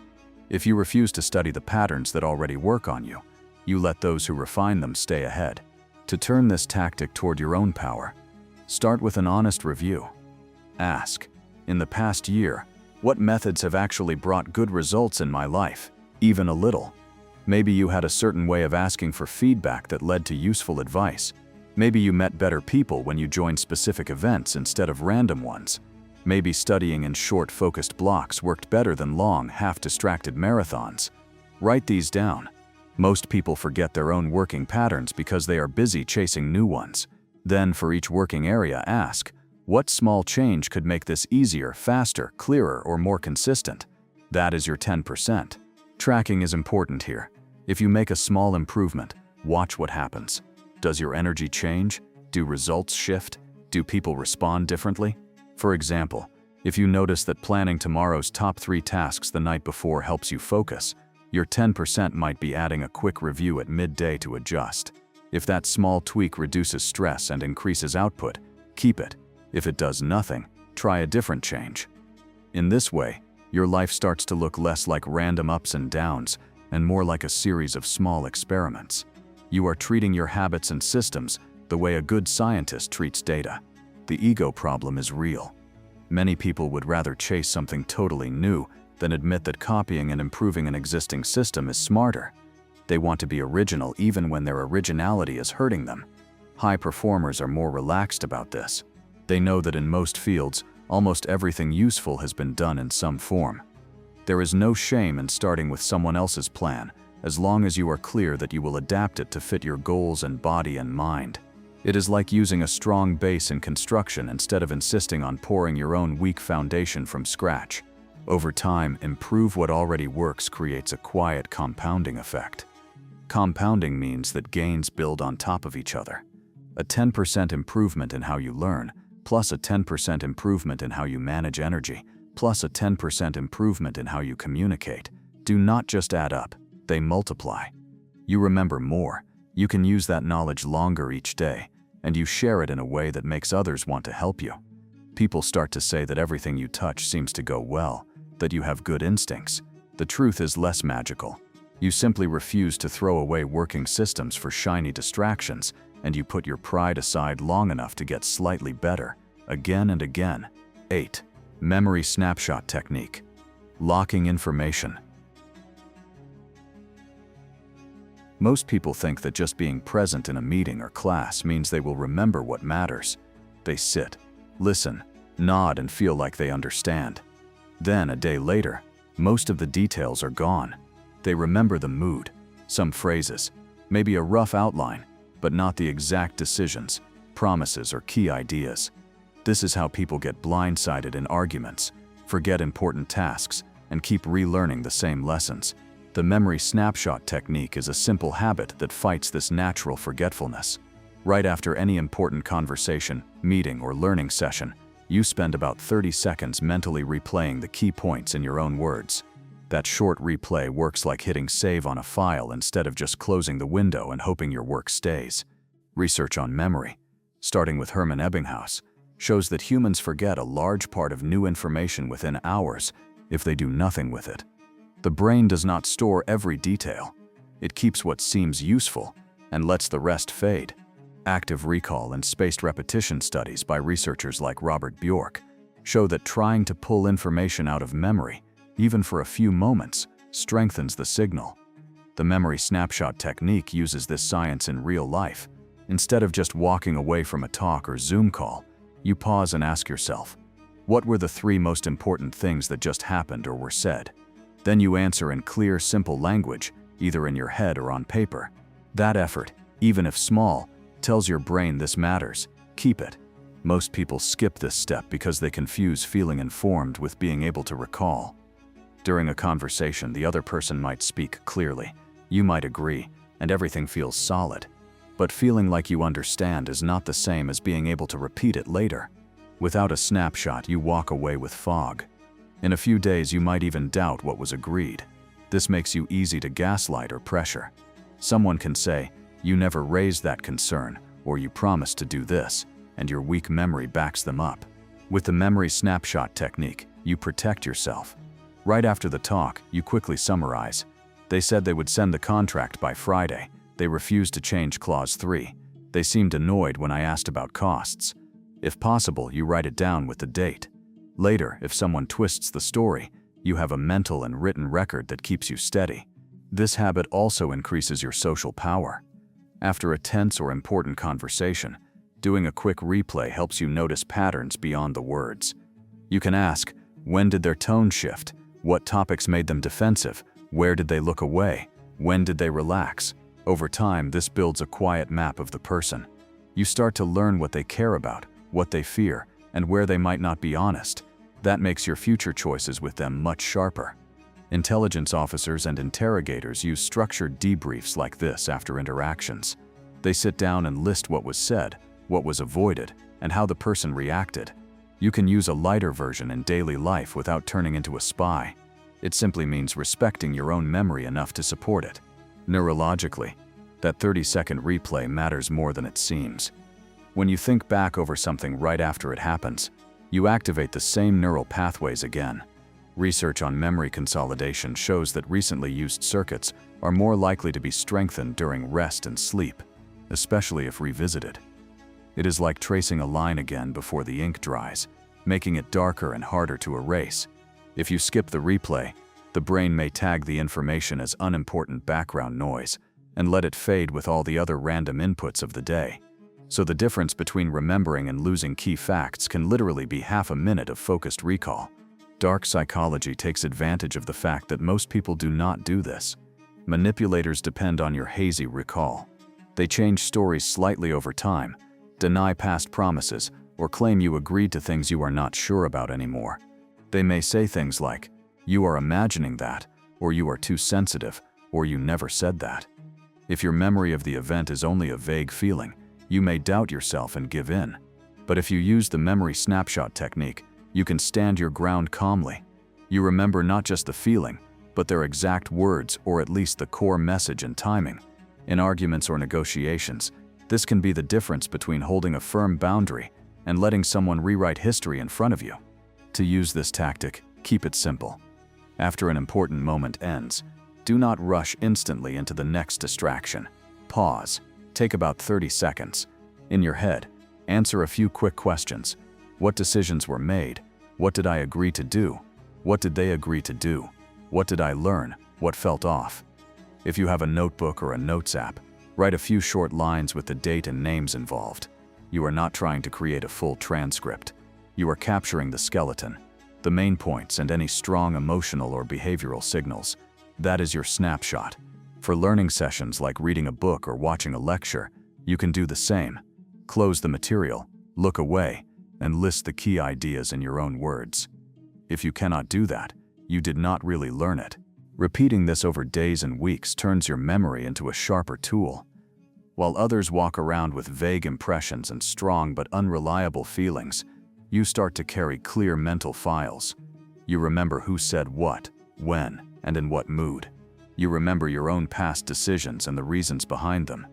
If you refuse to study the patterns that already work on you, you let those who refine them stay ahead. To turn this tactic toward your own power, start with an honest review. Ask, in the past year, what methods have actually brought good results in my life, even a little? Maybe you had a certain way of asking for feedback that led to useful advice. Maybe you met better people when you joined specific events instead of random ones. Maybe studying in short, focused blocks worked better than long, half-distracted marathons. Write these down. Most people forget their own working patterns because they are busy chasing new ones. Then, for each working area, ask, what small change could make this easier, faster, clearer, or more consistent? That is your 10%. Tracking is important here. If you make a small improvement, watch what happens. Does your energy change? Do results shift? Do people respond differently? For example, if you notice that planning tomorrow's top 3 tasks the night before helps you focus, your 10% might be adding a quick review at midday to adjust. If that small tweak reduces stress and increases output, keep it. If it does nothing, try a different change. In this way, your life starts to look less like random ups and downs and more like a series of small experiments. You are treating your habits and systems the way a good scientist treats data. The ego problem is real. Many people would rather chase something totally new than admit that copying and improving an existing system is smarter. They want to be original even when their originality is hurting them. High performers are more relaxed about this. They know that in most fields, almost everything useful has been done in some form. There is no shame in starting with someone else's plan, as long as you are clear that you will adapt it to fit your goals and body and mind. It is like using a strong base in construction instead of insisting on pouring your own weak foundation from scratch. Over time, improve what already works creates a quiet compounding effect. Compounding means that gains build on top of each other. A 10% improvement in how you learn, plus a 10% improvement in how you manage energy, plus a 10% improvement in how you communicate, do not just add up, they multiply. You remember more, you can use that knowledge longer each day, and you share it in a way that makes others want to help you. People start to say that everything you touch seems to go well, that you have good instincts. The truth is less magical. You simply refuse to throw away working systems for shiny distractions, and you put your pride aside long enough to get slightly better, again and again. 8. Memory snapshot technique. Locking information. Most people think that just being present in a meeting or class means they will remember what matters. They sit, listen, nod, and feel like they understand. Then, a day later, most of the details are gone. They remember the mood, some phrases, maybe a rough outline, but not the exact decisions, promises, or key ideas. This is how people get blindsided in arguments, forget important tasks, and keep relearning the same lessons. The memory snapshot technique is a simple habit that fights this natural forgetfulness. Right after any important conversation, meeting, or learning session, you spend about 30 seconds mentally replaying the key points in your own words. That short replay works like hitting save on a file instead of just closing the window and hoping your work stays. Research on memory, starting with Hermann Ebbinghaus, shows that humans forget a large part of new information within hours if they do nothing with it. The brain does not store every detail. It keeps what seems useful and lets the rest fade. Active recall and spaced repetition studies by researchers like Robert Bjork show that trying to pull information out of memory even for a few moments, strengthens the signal. The memory snapshot technique uses this science in real life. Instead of just walking away from a talk or Zoom call, you pause and ask yourself, what were the 3 most important things that just happened or were said? Then you answer in clear, simple language, either in your head or on paper. That effort, even if small, tells your brain this matters. Keep it. Most people skip this step because they confuse feeling informed with being able to recall. During a conversation, the other person might speak clearly. You might agree, and everything feels solid. But feeling like you understand is not the same as being able to repeat it later. Without a snapshot, you walk away with fog. In a few days, you might even doubt what was agreed. This makes you easy to gaslight or pressure. Someone can say, "You never raised that concern," or "You promised to do this," and your weak memory backs them up. With the memory snapshot technique, you protect yourself. Right after the talk, you quickly summarize. They said they would send the contract by Friday. They refused to change Clause 3. They seemed annoyed when I asked about costs. If possible, you write it down with the date. Later, if someone twists the story, you have a mental and written record that keeps you steady. This habit also increases your social power. After a tense or important conversation, doing a quick replay helps you notice patterns beyond the words. You can ask, when did their tone shift? What topics made them defensive? Where did they look away? When did they relax? Over time, this builds a quiet map of the person. You start to learn what they care about, what they fear, and where they might not be honest. That makes your future choices with them much sharper. Intelligence officers and interrogators use structured debriefs like this after interactions. They sit down and list what was said, what was avoided, and how the person reacted. You can use a lighter version in daily life without turning into a spy. It simply means respecting your own memory enough to support it. Neurologically, that 30-second replay matters more than it seems. When you think back over something right after it happens, you activate the same neural pathways again. Research on memory consolidation shows that recently used circuits are more likely to be strengthened during rest and sleep, especially if revisited. It is like tracing a line again before the ink dries, making it darker and harder to erase. If you skip the replay, the brain may tag the information as unimportant background noise and let it fade with all the other random inputs of the day. So the difference between remembering and losing key facts can literally be half a minute of focused recall. Dark psychology takes advantage of the fact that most people do not do this. Manipulators depend on your hazy recall. They change stories slightly over time, deny past promises, or claim you agreed to things you are not sure about anymore. They may say things like, "You are imagining that," or "You are too sensitive," or "You never said that." If your memory of the event is only a vague feeling, you may doubt yourself and give in. But if you use the memory snapshot technique, you can stand your ground calmly. You remember not just the feeling, but their exact words, or at least the core message and timing. In arguments or negotiations, this can be the difference between holding a firm boundary and letting someone rewrite history in front of you. To use this tactic, keep it simple. After an important moment ends, do not rush instantly into the next distraction. Pause. Take about 30 seconds. In your head, answer a few quick questions. What decisions were made? What did I agree to do? What did they agree to do? What did I learn? What felt off? If you have a notebook or a notes app, write a few short lines with the date and names involved. You are not trying to create a full transcript. You are capturing the skeleton, the main points, and any strong emotional or behavioral signals. That is your snapshot. For learning sessions like reading a book or watching a lecture, you can do the same. Close the material, look away, and list the key ideas in your own words. If you cannot do that, you did not really learn it. Repeating this over days and weeks turns your memory into a sharper tool. While others walk around with vague impressions and strong but unreliable feelings, you start to carry clear mental files. You remember who said what, when, and in what mood. You remember your own past decisions and the reasons behind them.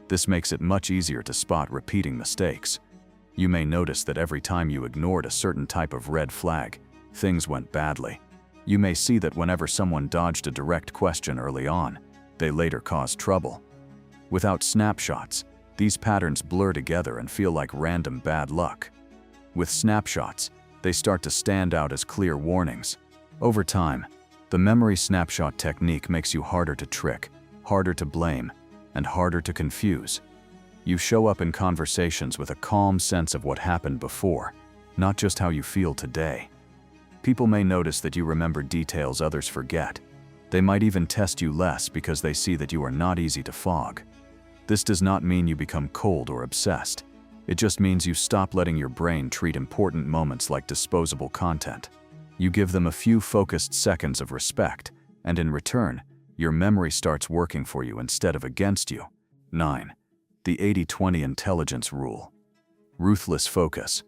This makes it much easier to spot repeating mistakes. You may notice that every time you ignored a certain type of red flag, things went badly. You may see that whenever someone dodged a direct question early on, they later caused trouble. Without snapshots, these patterns blur together and feel like random bad luck. With snapshots, they start to stand out as clear warnings. Over time, the memory snapshot technique makes you harder to trick, harder to blame, and harder to confuse. You show up in conversations with a calm sense of what happened before, not just how you feel today. People may notice that you remember details others forget. They might even test you less because they see that you are not easy to fog. This does not mean you become cold or obsessed. It just means you stop letting your brain treat important moments like disposable content. You give them a few focused seconds of respect, and in return, your memory starts working for you instead of against you. 9. The 80-20 intelligence rule. Ruthless focus.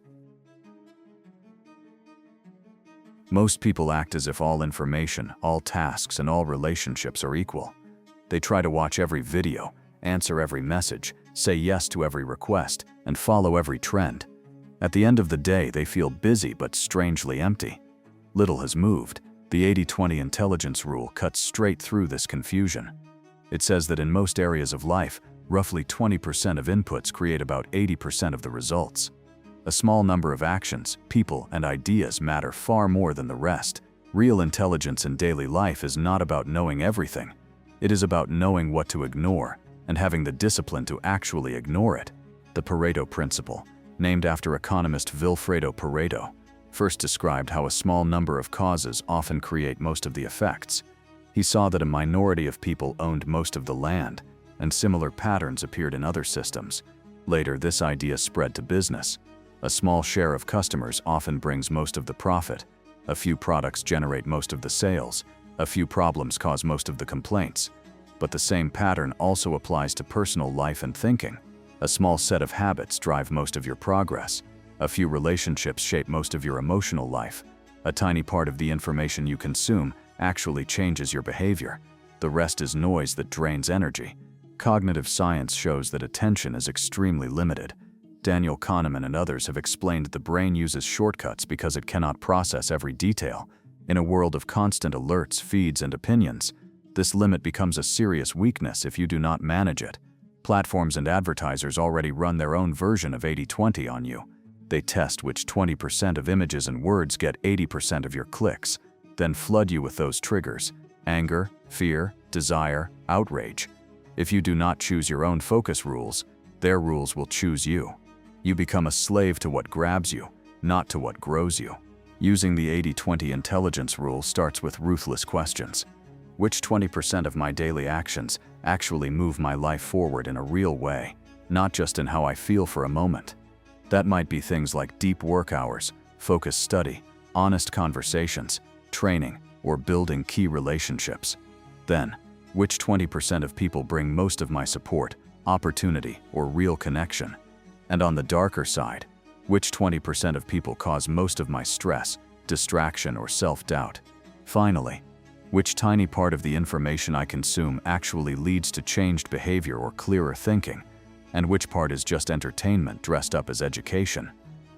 Most people act as if all information, all tasks, and all relationships are equal. They try to watch every video, answer every message, say yes to every request, and follow every trend. At the end of the day, they feel busy but strangely empty. Little has moved. The 80-20 intelligence rule cuts straight through this confusion. It says that in most areas of life, roughly 20% of inputs create about 80% of the results. A small number of actions, people, and ideas matter far more than the rest. Real intelligence in daily life is not about knowing everything. It is about knowing what to ignore and having the discipline to actually ignore it. The Pareto principle, named after economist Vilfredo Pareto, first described how a small number of causes often create most of the effects. He saw that a minority of people owned most of the land, and similar patterns appeared in other systems. Later, this idea spread to business. A small share of customers often brings most of the profit. A few products generate most of the sales. A few problems cause most of the complaints. But the same pattern also applies to personal life and thinking. A small set of habits drive most of your progress. A few relationships shape most of your emotional life. A tiny part of the information you consume actually changes your behavior. The rest is noise that drains energy. Cognitive science shows that attention is extremely limited. Daniel Kahneman and others have explained the brain uses shortcuts because it cannot process every detail. In a world of constant alerts, feeds, and opinions, this limit becomes a serious weakness if you do not manage it. Platforms and advertisers already run their own version of 80-20 on you. They test which 20% of images and words get 80% of your clicks, then flood you with those triggers: anger, fear, desire, outrage. If you do not choose your own focus rules, their rules will choose you. You become a slave to what grabs you, not to what grows you. Using the 80-20 intelligence rule starts with ruthless questions. Which 20% of my daily actions actually move my life forward in a real way, not just in how I feel for a moment? That might be things like deep work hours, focused study, honest conversations, training, or building key relationships. Then, which 20% of people bring most of my support, opportunity, or real connection? And on the darker side, which 20% of people cause most of my stress, distraction, or self-doubt? Finally, which tiny part of the information I consume actually leads to changed behavior or clearer thinking? And which part is just entertainment dressed up as education?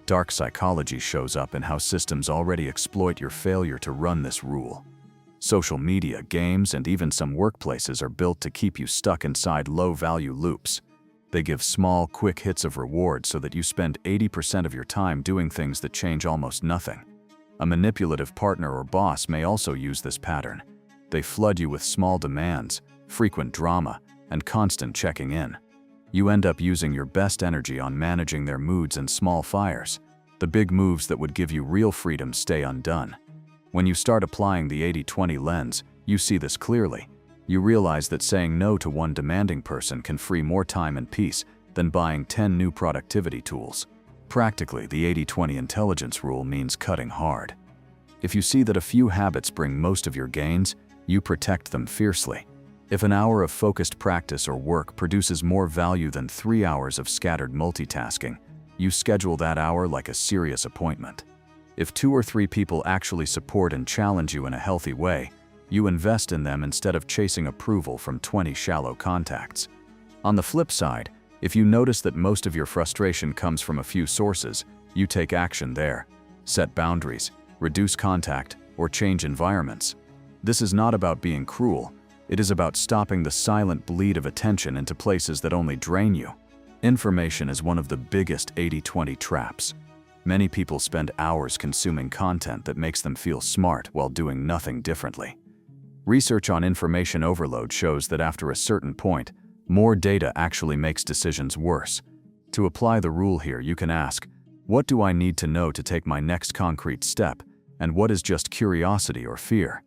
Dark psychology shows up in how systems already exploit your failure to run this rule. Social media, games, and even some workplaces are built to keep you stuck inside low-value loops. They give small, quick hits of reward so that you spend 80% of your time doing things that change almost nothing. A manipulative partner or boss may also use this pattern. They flood you with small demands, frequent drama, and constant checking in. You end up using your best energy on managing their moods and small fires. The big moves that would give you real freedom stay undone. When you start applying the 80-20 lens, you see this clearly. You realize that saying no to one demanding person can free more time and peace than buying 10 new productivity tools. Practically, the 80-20 intelligence rule means cutting hard. If you see that a few habits bring most of your gains, you protect them fiercely. If an hour of focused practice or work produces more value than 3 hours of scattered multitasking, you schedule that hour like a serious appointment. If 2 or 3 people actually support and challenge you in a healthy way, you invest in them instead of chasing approval from 20 shallow contacts. On the flip side, if you notice that most of your frustration comes from a few sources, you take action there. Set boundaries, reduce contact, or change environments. This is not about being cruel. It is about stopping the silent bleed of attention into places that only drain you. Information is one of the biggest 80-20 traps. Many people spend hours consuming content that makes them feel smart while doing nothing differently. Research on information overload shows that after a certain point, more data actually makes decisions worse. To apply the rule here, you can ask, what do I need to know to take my next concrete step, and what is just curiosity or fear?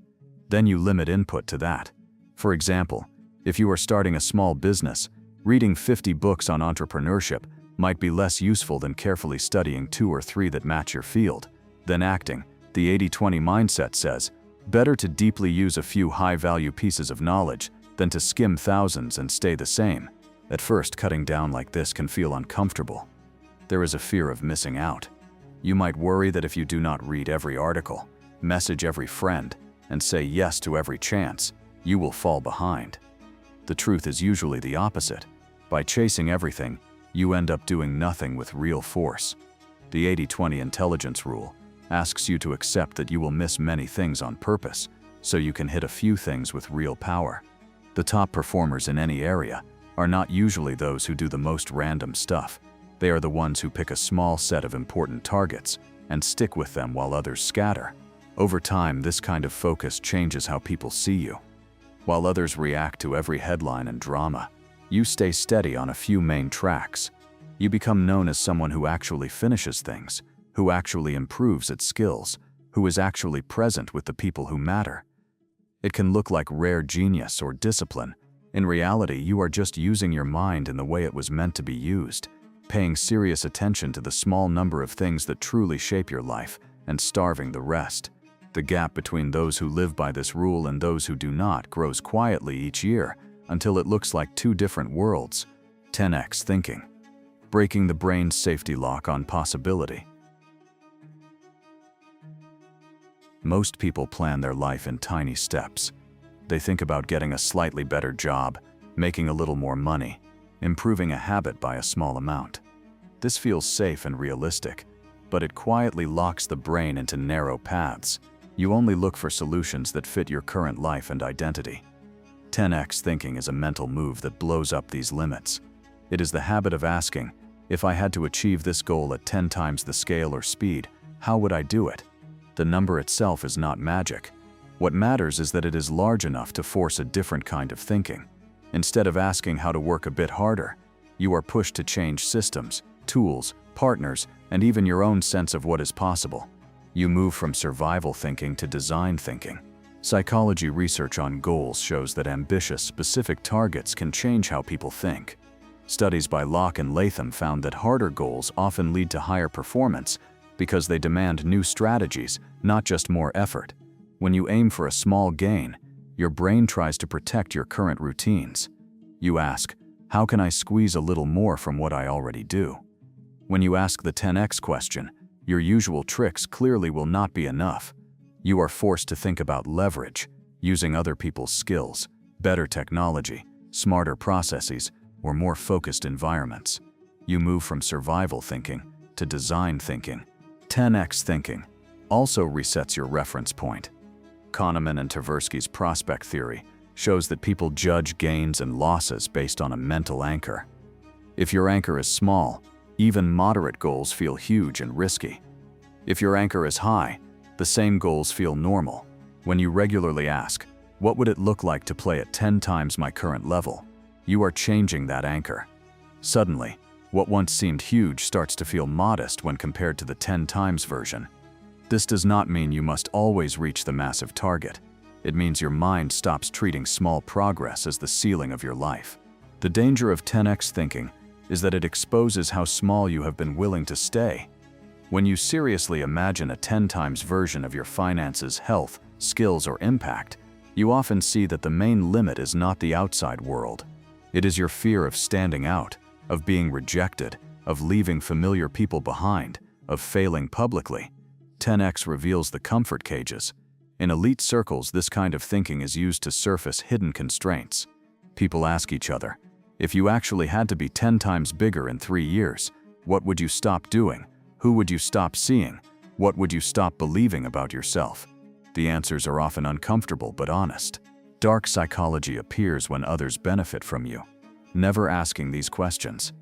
Then you limit input to that. For example, if you are starting a small business, reading 50 books on entrepreneurship might be less useful than carefully studying 2 or 3 that match your field. Then acting, the 80-20 mindset says, better to deeply use a few high-value pieces of knowledge than to skim thousands and stay the same. At first, cutting down like this can feel uncomfortable. There is a fear of missing out. You might worry that if you do not read every article, message every friend, and say yes to every chance, you will fall behind. The truth is usually the opposite. By chasing everything, you end up doing nothing with real force. The 80-20 intelligence rule asks you to accept that you will miss many things on purpose, so you can hit a few things with real power. The top performers in any area are not usually those who do the most random stuff. They are the ones who pick a small set of important targets and stick with them while others scatter. Over time, this kind of focus changes how people see you. While others react to every headline and drama, you stay steady on a few main tracks. You become known as someone who actually finishes things, who actually improves its skills, who is actually present with the people who matter. It can look like rare genius or discipline. In reality, you are just using your mind in the way it was meant to be used, paying serious attention to the small number of things that truly shape your life and starving the rest. The gap between those who live by this rule and those who do not grows quietly each year until it looks like 2 different worlds. 10x thinking. Breaking the brain's safety lock on possibility. Most people plan their life in tiny steps. They think about getting a slightly better job, making a little more money, improving a habit by a small amount. This feels safe and realistic, but it quietly locks the brain into narrow paths. You only look for solutions that fit your current life and identity. 10x thinking is a mental move that blows up these limits. It is the habit of asking, if I had to achieve this goal at 10 times the scale or speed, how would I do it? The number itself is not magic. What matters is that it is large enough to force a different kind of thinking. Instead of asking how to work a bit harder, you are pushed to change systems, tools, partners, and even your own sense of what is possible. You move from survival thinking to design thinking. Psychology research on goals shows that ambitious, specific targets can change how people think. Studies by Locke and Latham found that harder goals often lead to higher performance because they demand new strategies, not just more effort. When you aim for a small gain, your brain tries to protect your current routines. You ask, how can I squeeze a little more from what I already do? When you ask the 10x question, your usual tricks clearly will not be enough. You are forced to think about leverage, using other people's skills, better technology, smarter processes, or more focused environments. You move from survival thinking to design thinking. 10x thinking also resets your reference point. Kahneman and Tversky's prospect theory shows that people judge gains and losses based on a mental anchor. If your anchor is small, even moderate goals feel huge and risky. If your anchor is high, the same goals feel normal. When you regularly ask, what would it look like to play at 10 times my current level? You are changing that anchor. Suddenly, what once seemed huge starts to feel modest when compared to the 10 times version. This does not mean you must always reach the massive target. It means your mind stops treating small progress as the ceiling of your life. The danger of 10x thinking is that it exposes how small you have been willing to stay. When you seriously imagine a 10 times version of your finances, health, skills, or impact, you often see that the main limit is not the outside world. It is your fear of standing out, of being rejected, of leaving familiar people behind, of failing publicly. 10x reveals the comfort cages. In elite circles, this kind of thinking is used to surface hidden constraints. People ask each other, if you actually had to be 10 times bigger in 3 years, what would you stop doing? Who would you stop seeing? What would you stop believing about yourself? The answers are often uncomfortable but honest. Dark psychology appears when others benefit from you. Never asking these questions.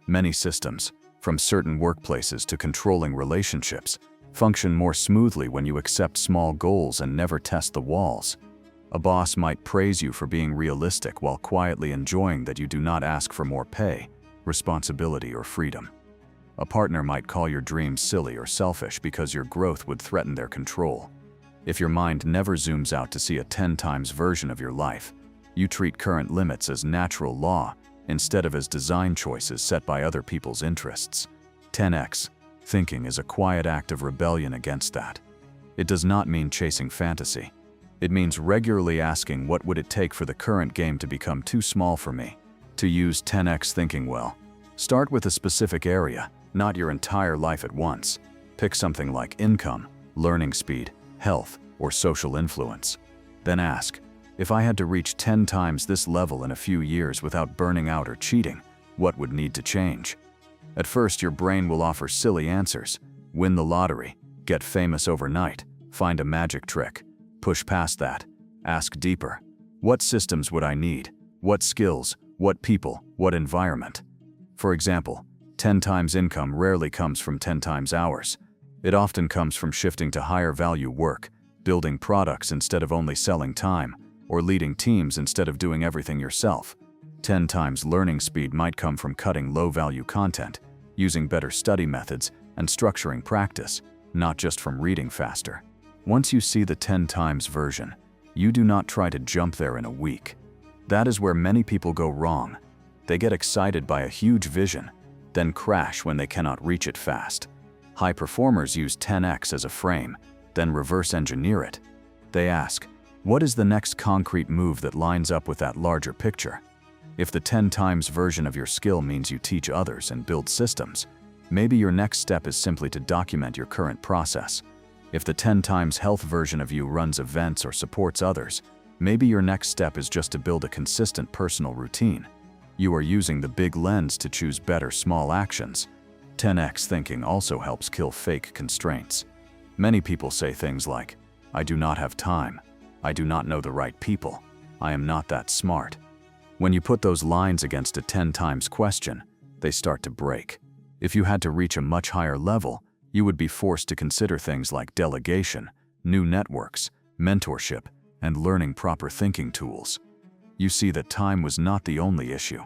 Many systems, from certain workplaces to controlling relationships, function more smoothly when you accept small goals and never test the walls. A boss might praise you for being realistic while quietly enjoying that you do not ask for more pay, responsibility, or freedom. A partner might call your dreams silly or selfish because your growth would threaten their control. If your mind never zooms out to see a 10 times version of your life, you treat current limits as natural law instead of as design choices set by other people's interests. 10x thinking is a quiet act of rebellion against that. It does not mean chasing fantasy. It means regularly asking, what would it take for the current game to become too small for me? To use 10x thinking well, start with a specific area, not your entire life at once. Pick something like income, learning speed, health, or social influence. Then ask, if I had to reach 10 times this level in a few years without burning out or cheating, what would need to change? At first, your brain will offer silly answers. Win the lottery, get famous overnight, find a magic trick. Push past that. Ask deeper. What systems would I need? What skills? What people? What environment? For example, 10 times income rarely comes from 10 times hours. It often comes from shifting to higher value work, building products instead of only selling time, or leading teams instead of doing everything yourself. 10 times learning speed might come from cutting low-value content, using better study methods, and structuring practice, not just from reading faster. Once you see the 10 times version, you do not try to jump there in a week. That is where many people go wrong. They get excited by a huge vision, then crash when they cannot reach it fast. High performers use 10x as a frame, then reverse engineer it. They ask, what is the next concrete move that lines up with that larger picture? If the 10 times version of your skill means you teach others and build systems, maybe your next step is simply to document your current process. If the 10 times health version of you runs events or supports others, maybe your next step is just to build a consistent personal routine. You are using the big lens to choose better small actions. 10x thinking also helps kill fake constraints. Many people say things like, I do not have time, I do not know the right people, I am not that smart. When you put those lines against a 10 times question, they start to break. If you had to reach a much higher level, you would be forced to consider things like delegation, new networks, mentorship, and learning proper thinking tools. You see that time was not the only issue.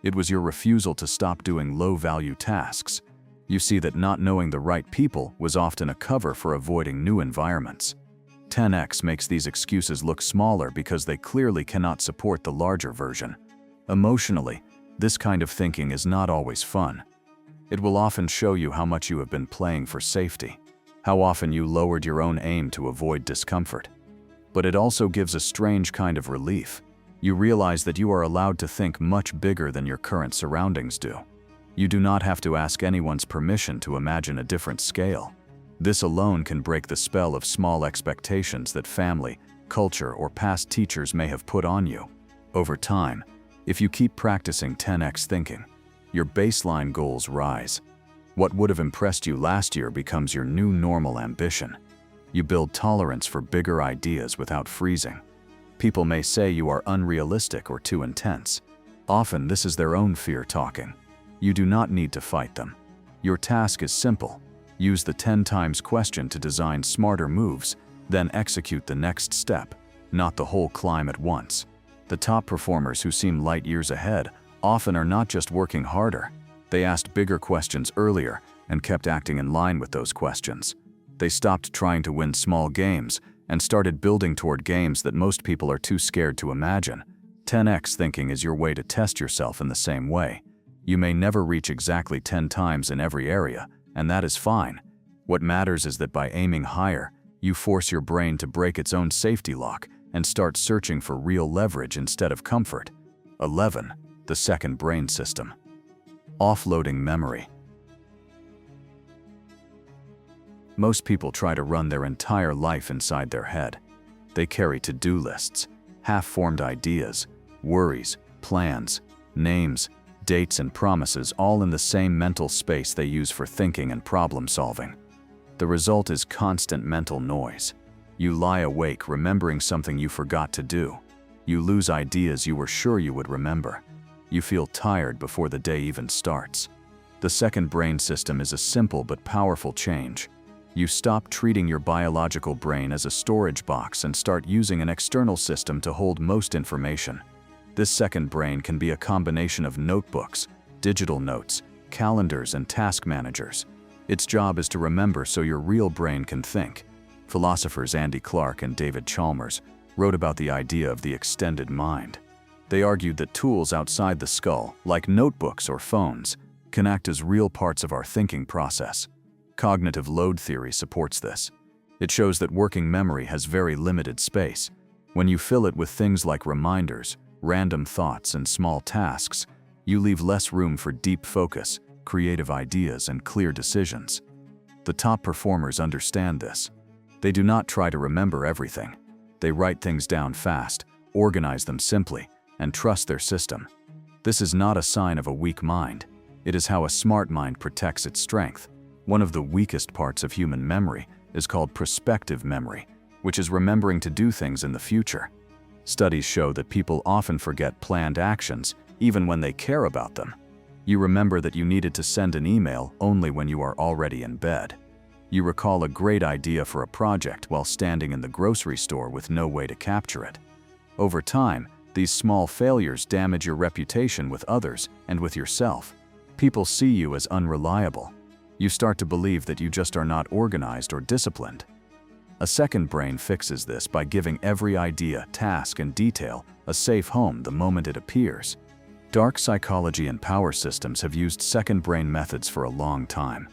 It was your refusal to stop doing low-value tasks. You see that not knowing the right people was often a cover for avoiding new environments. 10x makes these excuses look smaller because they clearly cannot support the larger version. Emotionally, this kind of thinking is not always fun. It will often show you how much you have been playing for safety, how often you lowered your own aim to avoid discomfort. But it also gives a strange kind of relief. You realize that you are allowed to think much bigger than your current surroundings do. You do not have to ask anyone's permission to imagine a different scale. This alone can break the spell of small expectations that family, culture, or past teachers may have put on you. Over time, if you keep practicing 10x thinking, your baseline goals rise. What would have impressed you last year becomes your new normal ambition. You build tolerance for bigger ideas without freezing. People may say you are unrealistic or too intense. Often this is their own fear talking. You do not need to fight them. Your task is simple. Use the 10 times question to design smarter moves, then execute the next step, not the whole climb at once. The top performers who seem light years ahead often are not just working harder. They asked bigger questions earlier and kept acting in line with those questions. They stopped trying to win small games and started building toward games that most people are too scared to imagine. 10x thinking is your way to test yourself in the same way. You may never reach exactly 10 times in every area, and that is fine. What matters is that by aiming higher, you force your brain to break its own safety lock and start searching for real leverage instead of comfort. 11. The second brain system. Offloading memory. Most people try to run their entire life inside their head. They carry to-do lists, half-formed ideas, worries, plans, names, dates, and promises all in the same mental space they use for thinking and problem-solving. The result is constant mental noise. You lie awake remembering something you forgot to do. You lose ideas you were sure you would remember. You feel tired before the day even starts. The second brain system is a simple but powerful change. You stop treating your biological brain as a storage box and start using an external system to hold most information. This second brain can be a combination of notebooks, digital notes, calendars, and task managers. Its job is to remember so your real brain can think. Philosophers Andy Clark and David Chalmers wrote about the idea of the extended mind. They argued that tools outside the skull, like notebooks or phones, can act as real parts of our thinking process. Cognitive load theory supports this. It shows that working memory has very limited space. When you fill it with things like reminders, random thoughts, and small tasks, you leave less room for deep focus, creative ideas, and clear decisions. The top performers understand this. They do not try to remember everything. They write things down fast, organize them simply, and trust their system. This is not a sign of a weak mind. It is how a smart mind protects its strength. One of the weakest parts of human memory is called prospective memory, which is remembering to do things in the future. Studies show that people often forget planned actions, even when they care about them. You remember that you needed to send an email only when you are already in bed. You recall a great idea for a project while standing in the grocery store with no way to capture it. Over time, these small failures damage your reputation with others and with yourself. People see you as unreliable. You start to believe that you just are not organized or disciplined. A second brain fixes this by giving every idea, task, and detail a safe home the moment it appears. Dark psychology and power systems have used second brain methods for a long time.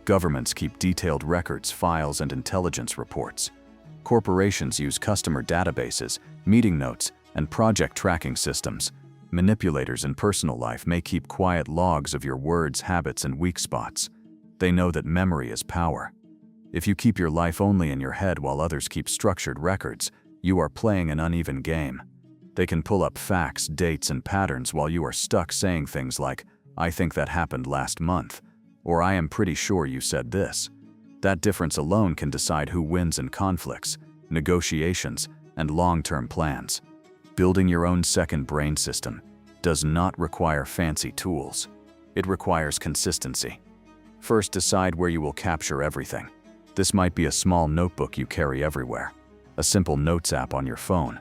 Governments keep detailed records, files, and intelligence reports. Corporations use customer databases, meeting notes, and project tracking systems. Manipulators in personal life may keep quiet logs of your words, habits, and weak spots. They know that memory is power. If you keep your life only in your head while others keep structured records, you are playing an uneven game. They can pull up facts, dates, and patterns while you are stuck saying things like, "I think that happened last month," or "I am pretty sure you said this." That difference alone can decide who wins in conflicts, negotiations, and long-term plans. Building your own second brain system does not require fancy tools. It requires consistency. First, decide where you will capture everything. This might be a small notebook you carry everywhere, a simple notes app on your phone.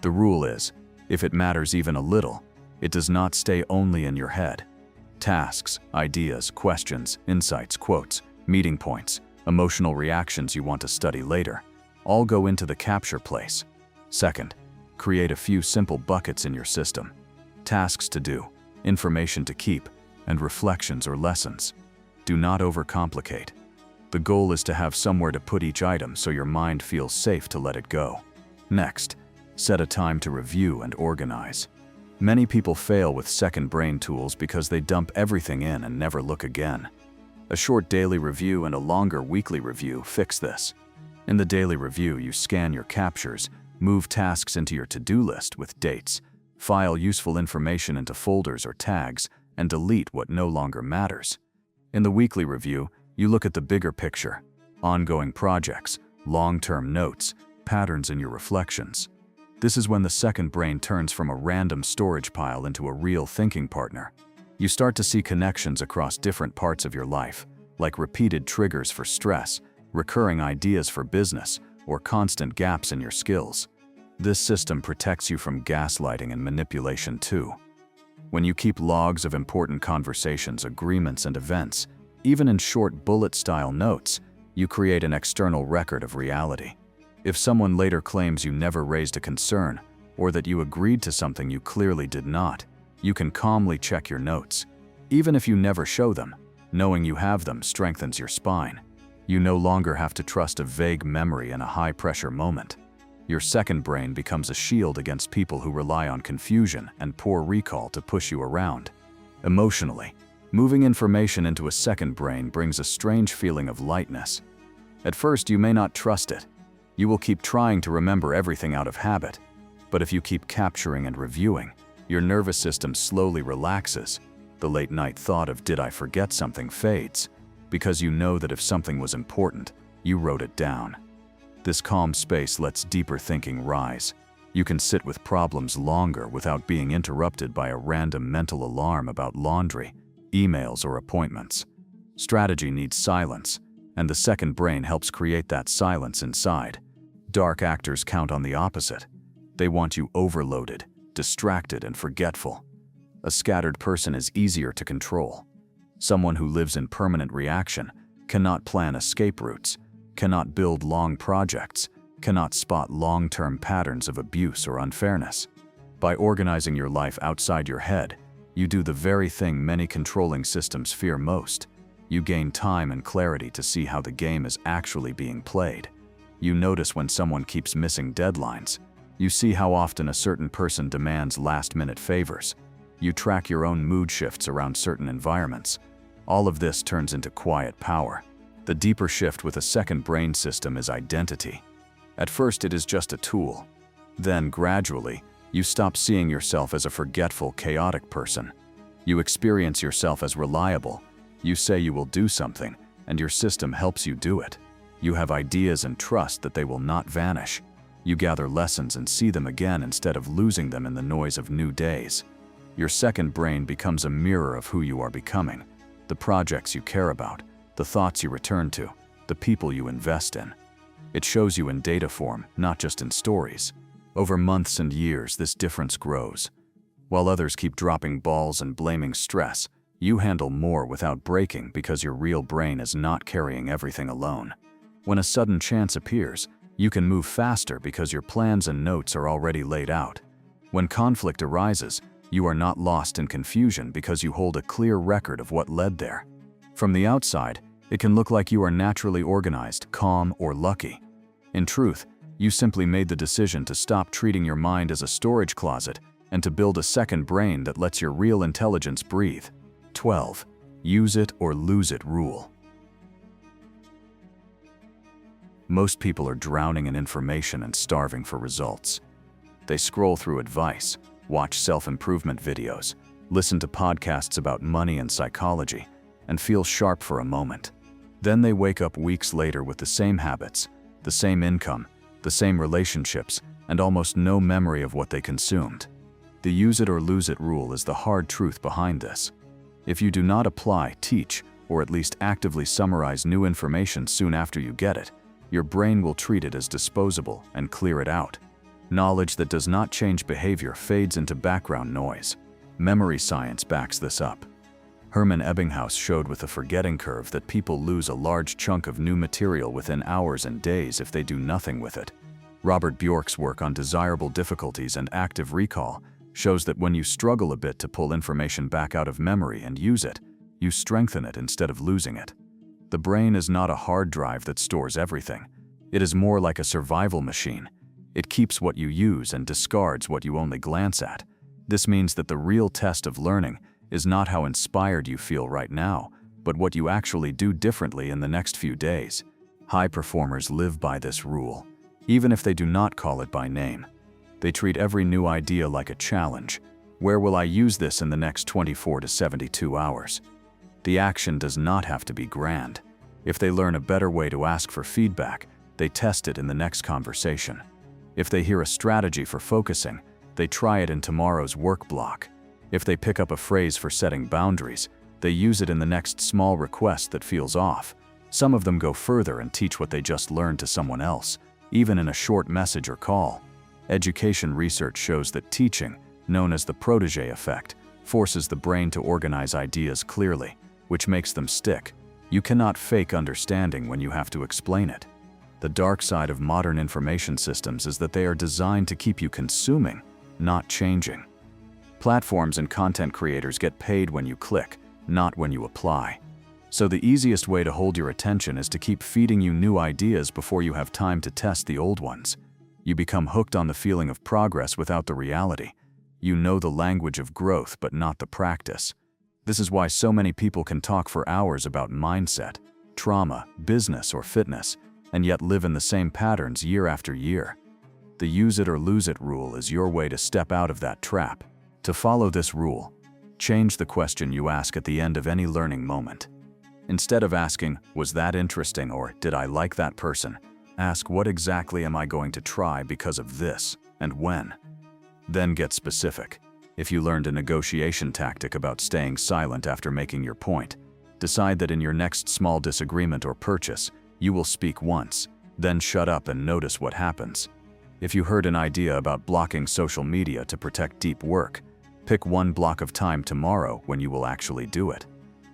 The rule is, if it matters even a little, it does not stay only in your head. Tasks, ideas, questions, insights, quotes, meeting points, emotional reactions you want to study later, all go into the capture place. Second, create a few simple buckets in your system. Tasks to do, information to keep, and reflections or lessons. Do not overcomplicate. The goal is to have somewhere to put each item so your mind feels safe to let it go. Next, set a time to review and organize. Many people fail with second brain tools because they dump everything in and never look again. A short daily review and a longer weekly review fix this. In the daily review, you scan your captures, move tasks into your to-do list with dates, file useful information into folders or tags, and delete what no longer matters. In the weekly review, you look at the bigger picture, ongoing projects, long-term notes, patterns in your reflections. This is when the second brain turns from a random storage pile into a real thinking partner. You start to see connections across different parts of your life, like repeated triggers for stress, recurring ideas for business, or constant gaps in your skills. This system protects you from gaslighting and manipulation too. When you keep logs of important conversations, agreements, and events, even in short bullet-style notes, you create an external record of reality. If someone later claims you never raised a concern, or that you agreed to something you clearly did not, you can calmly check your notes. Even if you never show them, knowing you have them strengthens your spine. You no longer have to trust a vague memory in a high-pressure moment. Your second brain becomes a shield against people who rely on confusion and poor recall to push you around. Emotionally, moving information into a second brain brings a strange feeling of lightness. At first, you may not trust it. You will keep trying to remember everything out of habit. But if you keep capturing and reviewing, your nervous system slowly relaxes. The late-night thought of "did I forget something" fades, because you know that if something was important, you wrote it down. This calm space lets deeper thinking rise. You can sit with problems longer without being interrupted by a random mental alarm about laundry, emails, or appointments. Strategy needs silence, and the second brain helps create that silence inside. Dark actors count on the opposite. They want you overloaded, distracted, and forgetful. A scattered person is easier to control. Someone who lives in permanent reaction cannot plan escape routes, cannot build long projects, cannot spot long-term patterns of abuse or unfairness. By organizing your life outside your head, you do the very thing many controlling systems fear most. You gain time and clarity to see how the game is actually being played. You notice when someone keeps missing deadlines. You see how often a certain person demands last-minute favors. You track your own mood shifts around certain environments. All of this turns into quiet power. The deeper shift with a second brain system is identity. At first, it is just a tool. Then, gradually, you stop seeing yourself as a forgetful, chaotic person. You experience yourself as reliable. You say you will do something, and your system helps you do it. You have ideas and trust that they will not vanish. You gather lessons and see them again instead of losing them in the noise of new days. Your second brain becomes a mirror of who you are becoming, the projects you care about, the thoughts you return to, the people you invest in. It shows you in data form, not just in stories. Over months and years, this difference grows. While others keep dropping balls and blaming stress, you handle more without breaking because your real brain is not carrying everything alone. When a sudden chance appears, you can move faster because your plans and notes are already laid out. When conflict arises, you are not lost in confusion because you hold a clear record of what led there. From the outside, it can look like you are naturally organized, calm, or lucky. In truth, you simply made the decision to stop treating your mind as a storage closet and to build a second brain that lets your real intelligence breathe. 12. Use it or lose it rule. Most people are drowning in information and starving for results. They scroll through advice, watch self-improvement videos, listen to podcasts about money and psychology, and feel sharp for a moment. Then they wake up weeks later with the same habits, the same income, the same relationships, and almost no memory of what they consumed. The use it or lose it rule is the hard truth behind this. If you do not apply, teach, or at least actively summarize new information soon after you get it, your brain will treat it as disposable and clear it out. Knowledge that does not change behavior fades into background noise. Memory science backs this up. Hermann Ebbinghaus showed with the forgetting curve that people lose a large chunk of new material within hours and days if they do nothing with it. Robert Bjork's work on desirable difficulties and active recall shows that when you struggle a bit to pull information back out of memory and use it, you strengthen it instead of losing it. The brain is not a hard drive that stores everything. It is more like a survival machine. It keeps what you use and discards what you only glance at. This means that the real test of learning is not how inspired you feel right now, but what you actually do differently in the next few days. High performers live by this rule, even if they do not call it by name. They treat every new idea like a challenge. Where will I use this in the next 24 to 72 hours? The action does not have to be grand. If they learn a better way to ask for feedback, they test it in the next conversation. If they hear a strategy for focusing, they try it in tomorrow's work block. If they pick up a phrase for setting boundaries, they use it in the next small request that feels off. Some of them go further and teach what they just learned to someone else, even in a short message or call. Education research shows that teaching, known as the protégé effect, forces the brain to organize ideas clearly, which makes them stick. You cannot fake understanding when you have to explain it. The dark side of modern information systems is that they are designed to keep you consuming, not changing. Platforms and content creators get paid when you click, not when you apply. So the easiest way to hold your attention is to keep feeding you new ideas before you have time to test the old ones. You become hooked on the feeling of progress without the reality. You know the language of growth but not the practice. This is why so many people can talk for hours about mindset, trauma, business, or fitness, and yet live in the same patterns year after year. The use it or lose it rule is your way to step out of that trap. To follow this rule, change the question you ask at the end of any learning moment. Instead of asking, "Was that interesting?" or "Did I like that person?" ask, "What exactly am I going to try because of this, and when?" Then get specific. If you learned a negotiation tactic about staying silent after making your point, decide that in your next small disagreement or purchase, you will speak once, then shut up and notice what happens. If you heard an idea about blocking social media to protect deep work, pick one block of time tomorrow when you will actually do it.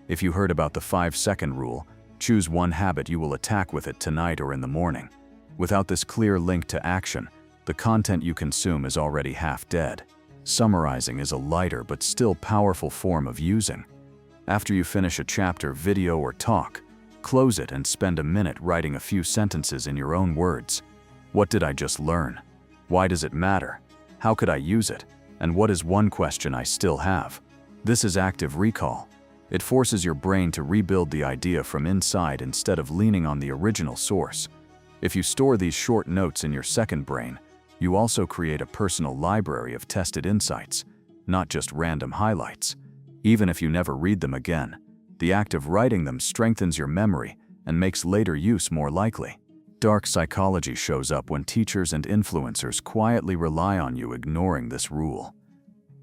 If you heard about the 5-second rule, choose one habit you will attack with it tonight or in the morning. Without this clear link to action, the content you consume is already half dead. Summarizing is a lighter but still powerful form of using. After you finish a chapter, video, or talk, close it and spend a minute writing a few sentences in your own words. What did I just learn? Why does it matter? How could I use it? And what is one question I still have? This is active recall. It forces your brain to rebuild the idea from inside instead of leaning on the original source. If you store these short notes in your second brain, you also create a personal library of tested insights, not just random highlights. Even if you never read them again, the act of writing them strengthens your memory and makes later use more likely. Dark psychology shows up when teachers and influencers quietly rely on you ignoring this rule.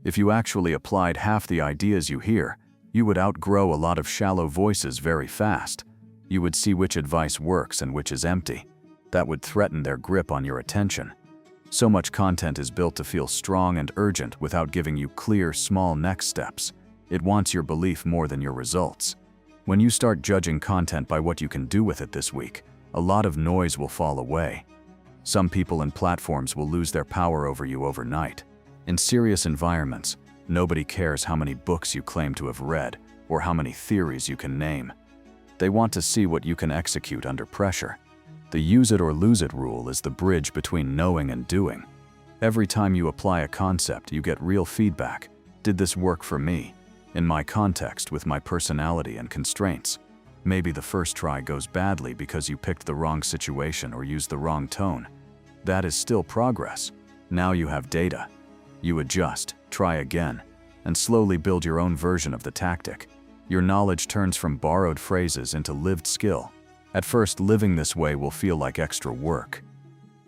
If you actually applied half the ideas you hear, you would outgrow a lot of shallow voices very fast. You would see which advice works and which is empty. That would threaten their grip on your attention. So much content is built to feel strong and urgent without giving you clear, small next steps. It wants your belief more than your results. When you start judging content by what you can do with it this week, a lot of noise will fall away. Some people and platforms will lose their power over you overnight. In serious environments, nobody cares how many books you claim to have read or how many theories you can name. They want to see what you can execute under pressure. The use it or lose it rule is the bridge between knowing and doing. Every time you apply a concept, you get real feedback. Did this work for me? In my context, with my personality and constraints? Maybe the first try goes badly because you picked the wrong situation or used the wrong tone. That is still progress. Now you have data. You adjust, try again, and slowly build your own version of the tactic. Your knowledge turns from borrowed phrases into lived skill. At first, living this way will feel like extra work.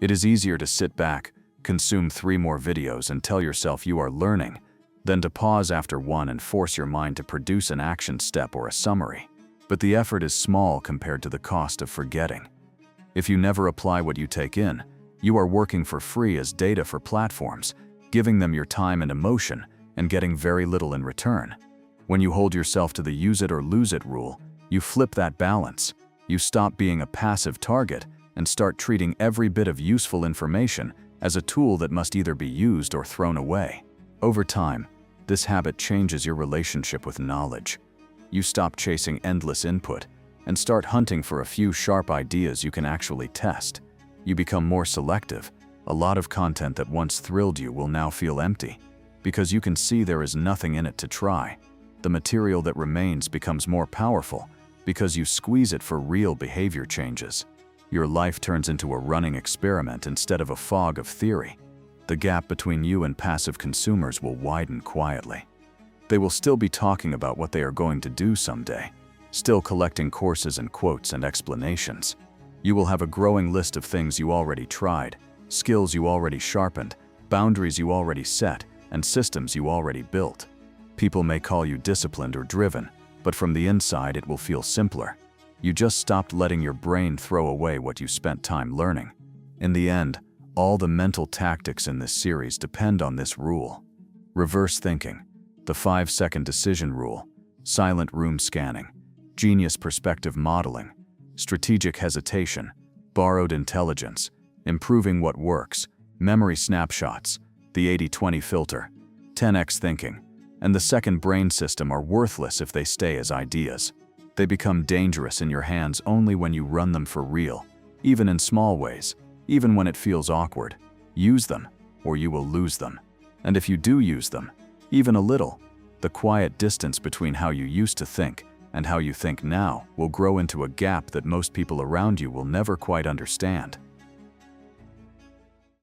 It is easier to sit back, consume 3 more videos and tell yourself you are learning, than to pause after one and force your mind to produce an action step or a summary. But the effort is small compared to the cost of forgetting. If you never apply what you take in, you are working for free as data for platforms, giving them your time and emotion, and getting very little in return. When you hold yourself to the use it or lose it rule, you flip that balance. You stop being a passive target and start treating every bit of useful information as a tool that must either be used or thrown away. Over time, this habit changes your relationship with knowledge. You stop chasing endless input and start hunting for a few sharp ideas you can actually test. You become more selective. A lot of content that once thrilled you will now feel empty, because you can see there is nothing in it to try. The material that remains becomes more powerful because you squeeze it for real behavior changes. Your life turns into a running experiment instead of a fog of theory. The gap between you and passive consumers will widen quietly. They will still be talking about what they are going to do someday, still collecting courses and quotes and explanations. You will have a growing list of things you already tried, skills you already sharpened, boundaries you already set, and systems you already built. People may call you disciplined or driven, but from the inside it will feel simpler. You just stopped letting your brain throw away what you spent time learning. In the end, all the mental tactics in this series depend on this rule. Reverse thinking, the 5-second decision rule, silent room scanning, genius perspective modeling, strategic hesitation, borrowed intelligence, improving what works, memory snapshots, the 80-20 filter, 10x thinking, and the second brain system are worthless if they stay as ideas. They become dangerous in your hands only when you run them for real, even in small ways, even when it feels awkward. Use them, or you will lose them. And if you do use them, even a little, the quiet distance between how you used to think and how you think now will grow into a gap that most people around you will never quite understand.